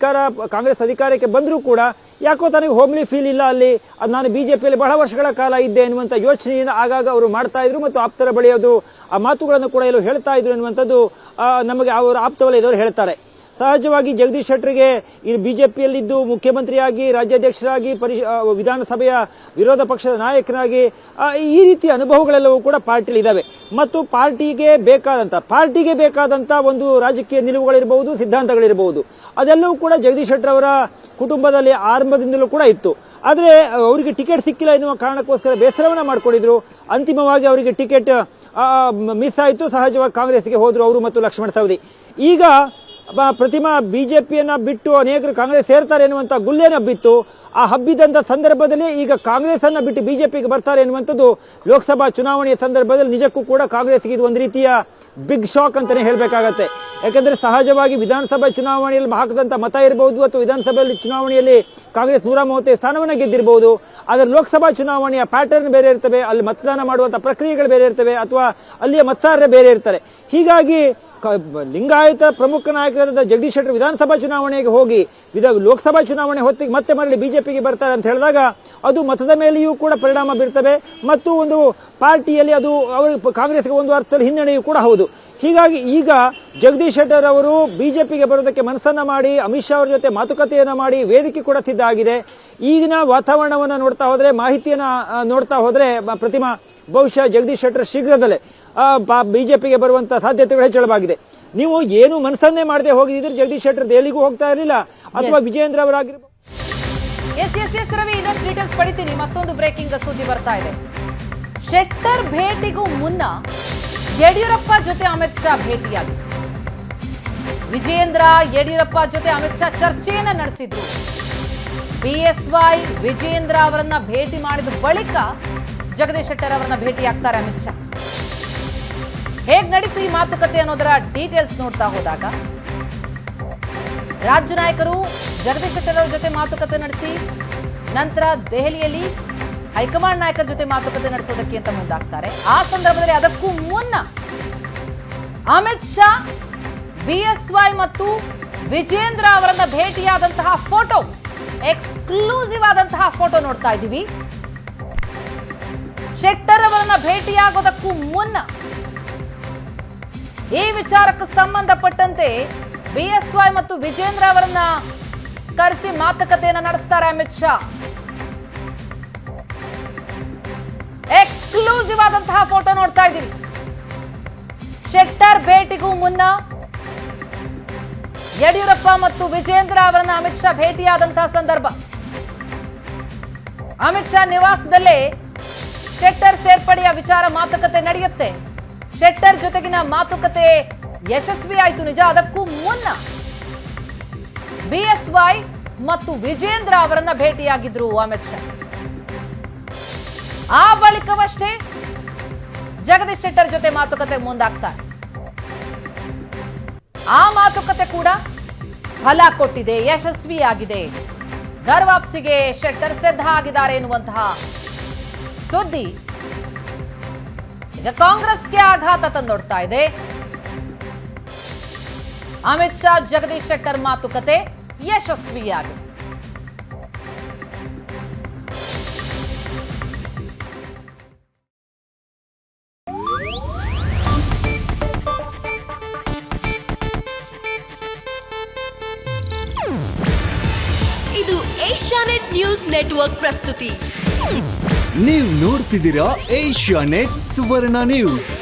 Speaker 2: ಕಾಂಗ್ರೆಸ್ ಅಧಿಕಾರಕ್ಕೆ ಬಂದರೂ ಕೂಡ ಯಾಕೋ ತನಗೆ ಹೋಮ್ಲಿ ಫೀಲ್ ಇಲ್ಲ, ಅಲ್ಲಿ ನಾನು ಬಿಜೆಪಿಯಲ್ಲಿ ಬಹಳ ವರ್ಷಗಳ ಕಾಲ ಇದ್ದೆ ಎನ್ನುವಂತ ಯೋಚನೆಯನ್ನು ಆಗಾಗ ಅವರು ಮಾಡ್ತಾ ಇದ್ರು ಮತ್ತು ಆಪ್ತರ ಬಳಿ ಅದು ಆ ಮಾತುಗಳನ್ನು ಕೂಡ ಎಲ್ಲೋ ಹೇಳ್ತಾ ಇದ್ರು ಎನ್ನುವಂಥದ್ದು ನಮಗೆ ಅವರ ಆಪ್ತ ವಲಯದವರು ಹೇಳ್ತಾರೆ. ಸಹಜವಾಗಿ ಜಗದೀಶ್ ಶೆಟ್ಟರ್ಗೆ ಬಿಜೆಪಿಯಲ್ಲಿದ್ದು ಮುಖ್ಯಮಂತ್ರಿಯಾಗಿ, ರಾಜ್ಯಾಧ್ಯಕ್ಷರಾಗಿ, ವಿಧಾನಸಭೆಯ ವಿರೋಧ ಪಕ್ಷದ ನಾಯಕನಾಗಿ ಈ ರೀತಿಯ ಅನುಭವಗಳೆಲ್ಲವೂ ಕೂಡ ಪಾರ್ಟಿಲಿ ಇದಾವೆ ಮತ್ತು ಪಾರ್ಟಿಗೆ ಬೇಕಾದಂತ ಒಂದು ರಾಜಕೀಯ ನಿಲುವುಗಳಿರಬಹುದು, ಸಿದ್ಧಾಂತಗಳಿರಬಹುದು, ಅದೆಲ್ಲವೂ ಕೂಡ ಜಗದೀಶ್ ಶೆಟ್ಟರ್ ಅವರ ಕುಟುಂಬದಲ್ಲಿ ಆರಂಭದಿಂದಲೂ ಕೂಡ ಇತ್ತು. ಆದರೆ ಅವರಿಗೆ ಟಿಕೆಟ್ ಸಿಕ್ಕಿಲ್ಲ ಎನ್ನುವ ಕಾರಣಕ್ಕೋಸ್ಕರ ಬೇಸರವನ್ನ ಮಾಡ್ಕೊಂಡಿದ್ರು. ಅಂತಿಮವಾಗಿ ಅವರಿಗೆ ಟಿಕೆಟ್ ಮಿಸ್ ಆಯಿತು. ಸಹಜವಾಗಿ ಕಾಂಗ್ರೆಸ್ಗೆ ಹೋದ್ರು ಅವರು ಮತ್ತು ಲಕ್ಷ್ಮಣ ಸವದಿ. ಈಗ ಪ್ರತಿಮಾ ಬಿಜೆಪಿಯನ್ನ ಬಿಟ್ಟು ಅನೇಕರು ಕಾಂಗ್ರೆಸ್ ಸೇರ್ತಾರೆ ಎನ್ನುವಂತ ಗುಲ್ಲೇನ ಹಬ್ಬಿತ್ತು. ಆ ಹಬ್ಬಿದಂತ ಸಂದರ್ಭದಲ್ಲಿ ಈಗ ಕಾಂಗ್ರೆಸ್ ಅನ್ನ ಬಿಟ್ಟು ಬಿಜೆಪಿಗೆ ಬರ್ತಾರೆ ಎನ್ನುವಂಥದ್ದು ಲೋಕಸಭಾ ಚುನಾವಣೆಯ ಸಂದರ್ಭದಲ್ಲಿ ನಿಜಕ್ಕೂ ಕೂಡ ಕಾಂಗ್ರೆಸ್ಗೆ ಇದು ಒಂದು ರೀತಿಯ ಬಿಗ್ ಶಾಕ್ ಅಂತಾನೆ ಹೇಳಬೇಕಾಗತ್ತೆ. ಯಾಕಂದ್ರೆ ಸಹಜವಾಗಿ ವಿಧಾನಸಭಾ ಚುನಾವಣೆಯಲ್ಲಿ ಹಾಕದಂತ ಮತ ಇರಬಹುದು ಅಥವಾ ವಿಧಾನಸಭೆಯಲ್ಲಿ ಚುನಾವಣೆಯಲ್ಲಿ ಕಾಂಗ್ರೆಸ್ 135 ಸ್ಥಾನವನ್ನ ಗೆದ್ದಿರಬಹುದು. ಆದರೆ ಲೋಕಸಭಾ ಚುನಾವಣೆಯ ಪ್ಯಾಟರ್ನ್ ಬೇರೆ ಇರ್ತವೆ, ಅಲ್ಲಿ ಮತದಾನ ಮಾಡುವಂತ ಪ್ರಕ್ರಿಯೆಗಳು ಬೇರೆ ಇರ್ತವೆ ಅಥವಾ ಅಲ್ಲಿಯ ಮತದಾರರೇ ಬೇರೆ ಇರ್ತಾರೆ. ಹೀಗಾಗಿ ಲಿಂಗಾಯತ ಪ್ರಮುಖ ನಾಯಕರಾದ ಜಗದೀಶ್ ಶೆಟ್ಟರ್ ವಿಧಾನಸಭಾ ಚುನಾವಣೆಗೆ ಹೋಗಿ ಲೋಕಸಭಾ ಚುನಾವಣೆ ಹೊತ್ತಿಗೆ ಮತ್ತೆ ಮರಳಿ ಬಿಜೆಪಿಗೆ ಬರ್ತಾರೆ ಅಂತ ಹೇಳಿದಾಗ ಅದು ಮತದ ಮೇಲೆಯೂ ಕೂಡ ಪರಿಣಾಮ ಬೀರ್ತವೆ ಮತ್ತು ಒಂದು ಪಾರ್ಟಿಯಲ್ಲಿ ಅದು ಅವರು ಕಾಂಗ್ರೆಸ್ಗೆ ಒಂದು ಅರ್ಥದಲ್ಲಿ ಹಿನ್ನಡೆಯೂ ಕೂಡ ಹೌದು. ಹೀಗಾಗಿ ಈಗ ಜಗದೀಶ್ ಶೆಟ್ಟರ್ ಅವರು ಬಿಜೆಪಿಗೆ ಬರೋದಕ್ಕೆ ಮನಸ್ಸನ್ನ ಮಾಡಿ ಅಮಿತ್ ಶಾ ಅವರ ಜೊತೆ ಮಾತುಕತೆಯನ್ನ ಮಾಡಿ ವೇದಿಕೆ ಕೂಡ ಸಿದ್ಧ ಆಗಿದೆ. ಈಗಿನ ವಾತಾವರಣವನ್ನು ನೋಡ್ತಾ ಹೋದ್ರೆ, ಮಾಹಿತಿಯನ್ನ ನೋಡ್ತಾ ಹೋದ್ರೆ ಪ್ರತಿಮಾ, ಬಹುಶಃ ಜಗದೀಶ್ ಶೆಟ್ಟರ್ ಶೀಘ್ರದಲ್ಲೇ ಬಿಜೆಪಿಗೆ ಬರುವಂತ ಸಾಧ್ಯತೆಗಳು ಹೆಚ್ಚಳವಾಗಿದೆ. ನೀವು ಏನು ಮನಸ್ಸನ್ನೇ ಮಾಡದೆ ಹೋಗಿದ್ರೆ ಜಗದೀಶ್ ಶೆಟ್ಟರ್ ದೆಹಲಿಗೂ ಹೋಗ್ತಾ ಇರಲಿಲ್ಲ ಅಥವಾ ವಿಜೇಂದ್ರ ಅವರಾಗಿರ್ಬೋದು.
Speaker 1: ಎಸ್ ರವಿ, ಇನ್ನಷ್ಟು ಡೀಟೇಲ್ಸ್ ಪಡಿತೀನಿ. ಮತ್ತೊಂದು ಬ್ರೇಕಿಂಗ್ ಸುದ್ದಿ ಬರ್ತಾ ಇದೆ. ಶೆಟ್ಟರ್ ಭೇಟಿಗೂ ಮುನ್ನ ಯಡಿಯೂರಪ್ಪ ಜೊತೆ ಅಮಿತ್ ಶಾ ಭೇಟಿಯಾಗಿದ್ರು. ವಿಜೇಂದ್ರ ಯಡಿಯೂರಪ್ಪ ಜೊತೆ ಅಮಿತ್ ಶಾ ಚರ್ಚೆಯನ್ನ ನಡೆಸಿದ್ರು. ಬಿಎಸ್ವೈ ವಿಜೇಂದ್ರ ಅವರನ್ನ ಭೇಟಿ ಮಾಡಿದ ಬಳಿಕ ಜಗದೀಶ್ ಶೆಟ್ಟರ್ ಅವರನ್ನ ಭೇಟಿಯಾಗ್ತಾರೆ ಅಮಿತ್ ಶಾ. ಹೇಗ್ ನಡೀತು ಈ ಮಾತುಕತೆ ಅನ್ನೋದರ ಡೀಟೇಲ್ಸ್ ನೋಡ್ತಾ ಹೋದಾಗ, ರಾಜ್ಯ ನಾಯಕರು ಜಗದೀಶ್ ಶೆಟ್ಟರ್ ಅವರ ಜೊತೆ ಮಾತುಕತೆ ನಡೆಸಿ ನಂತರ ದೆಹಲಿಯಲ್ಲಿ ಹೈಕಮಾಂಡ್ ನಾಯಕರ ಜೊತೆ ಮಾತುಕತೆ ನಡೆಸೋದಕ್ಕೆ ಅಂತ ಮುಂದಾಗ್ತಾರೆ. ಆ ಸಂದರ್ಭದಲ್ಲಿ ಅದಕ್ಕೂ ಮುನ್ನ ಅಮಿತ್ ಶಾ ಬಿಎಸ್ವೈ ಮತ್ತು ವಿಜೇಂದ್ರ ಅವರನ್ನ ಭೇಟಿಯಾದಂತಹ ಫೋಟೋ, ಎಕ್ಸ್ಕ್ಲೂಸಿವ್ ಆದಂತಹ ಫೋಟೋ ನೋಡ್ತಾ ಇದ್ದೀವಿ. ಶೆಟ್ಟರ್ ಅವರನ್ನ ಭೇಟಿಯಾಗೋದಕ್ಕೂ ಮುನ್ನ ಈ ವಿಚಾರಕ್ಕೆ ಸಂಬಂಧಪಟ್ಟಂತೆ ಬಿಎಸ್ವೈ ಮತ್ತು ವಿಜೇಂದ್ರ ಅವರನ್ನ ಕರೆಸಿ ಮಾತುಕತೆಯನ್ನ ನಡೆಸ್ತಾರೆ ಅಮಿತ್ ಶಾ. ಎಕ್ಸ್ಕ್ಲೂಸಿವ್ ಆದಂತಹ ಫೋಟೋ ನೋಡ್ತಾ ಇದ್ದೀವಿ. ಶೆಟ್ಟರ್ ಭೇಟಿಗೂ ಮುನ್ನ ಯಡಿಯೂರಪ್ಪ ಮತ್ತು ವಿಜೇಂದ್ರ ಅವರನ್ನ ಅಮಿತ್ ಶಾ ಭೇಟಿಯಾದಂತಹ ಸಂದರ್ಭ. ಅಮಿತ್ ಶಾ ನಿವಾಸದಲ್ಲೇ ಶೆಟ್ಟರ್ ಸೇರ್ಪಡೆಯ ವಿಚಾರ ಮಾತುಕತೆ ನಡೆಯುತ್ತೆ. ಶೆಟ್ಟರ್ ಜೊತೆಗಿನ ಮಾತುಕತೆ ಯಶಸ್ವಿ ಆಯಿತು ನಿಜ. ಅದಕ್ಕೂ ಮುನ್ನ ಬಿಎಸ್ವೈ ಮತ್ತು ವಿಜೇಂದ್ರ ಅವರನ್ನ ಭೇಟಿಯಾಗಿದ್ರು ಅಮಿತ್ ಶಾ. ಆ ಬಳಿಕವಷ್ಟೇ ಜಗದೀಶ್ ಶೆಟ್ಟರ್ ಜೊತೆ ಮಾತುಕತೆ ಮುಂದಾಗ್ತಾರೆ. ಆ ಮಾತುಕತೆ ಕೂಡ ಫಲ ಕೊಟ್ಟಿದೆ, ಯಶಸ್ವಿಯಾಗಿದೆ. ಗರ್ವಾಪ್ಸಿಗೆ ಶೆಟ್ಟರ್ ಸಿದ್ಧ ಆಗಿದ್ದಾರೆ ಎನ್ನುವಂತಹ ಸುದ್ದಿ ಈಗ ಕಾಂಗ್ರೆಸ್ಗೆ ಆಘಾತ ತಂದೊಡ್ತಾ ಇದೆ. ಅಮಿತ್ ಶಾ ಜಗದೀಶ್ ಶೆಟ್ಟರ್ ಮಾತುಕತೆ ಯಶಸ್ವಿಯಾಗಿದೆ.
Speaker 4: ಇದು ಏಷ್ಯಾನೆಟ್ ನ್ಯೂಸ್ ನೆಟ್ವರ್ಕ್ ಪ್ರಸ್ತುತಿ.
Speaker 5: ನೀವು ನೋಡ್ತಿದ್ದೀರಾ ಏಷ್ಯಾನೆಟ್ ಸುವರ್ಣ ನ್ಯೂಸ್.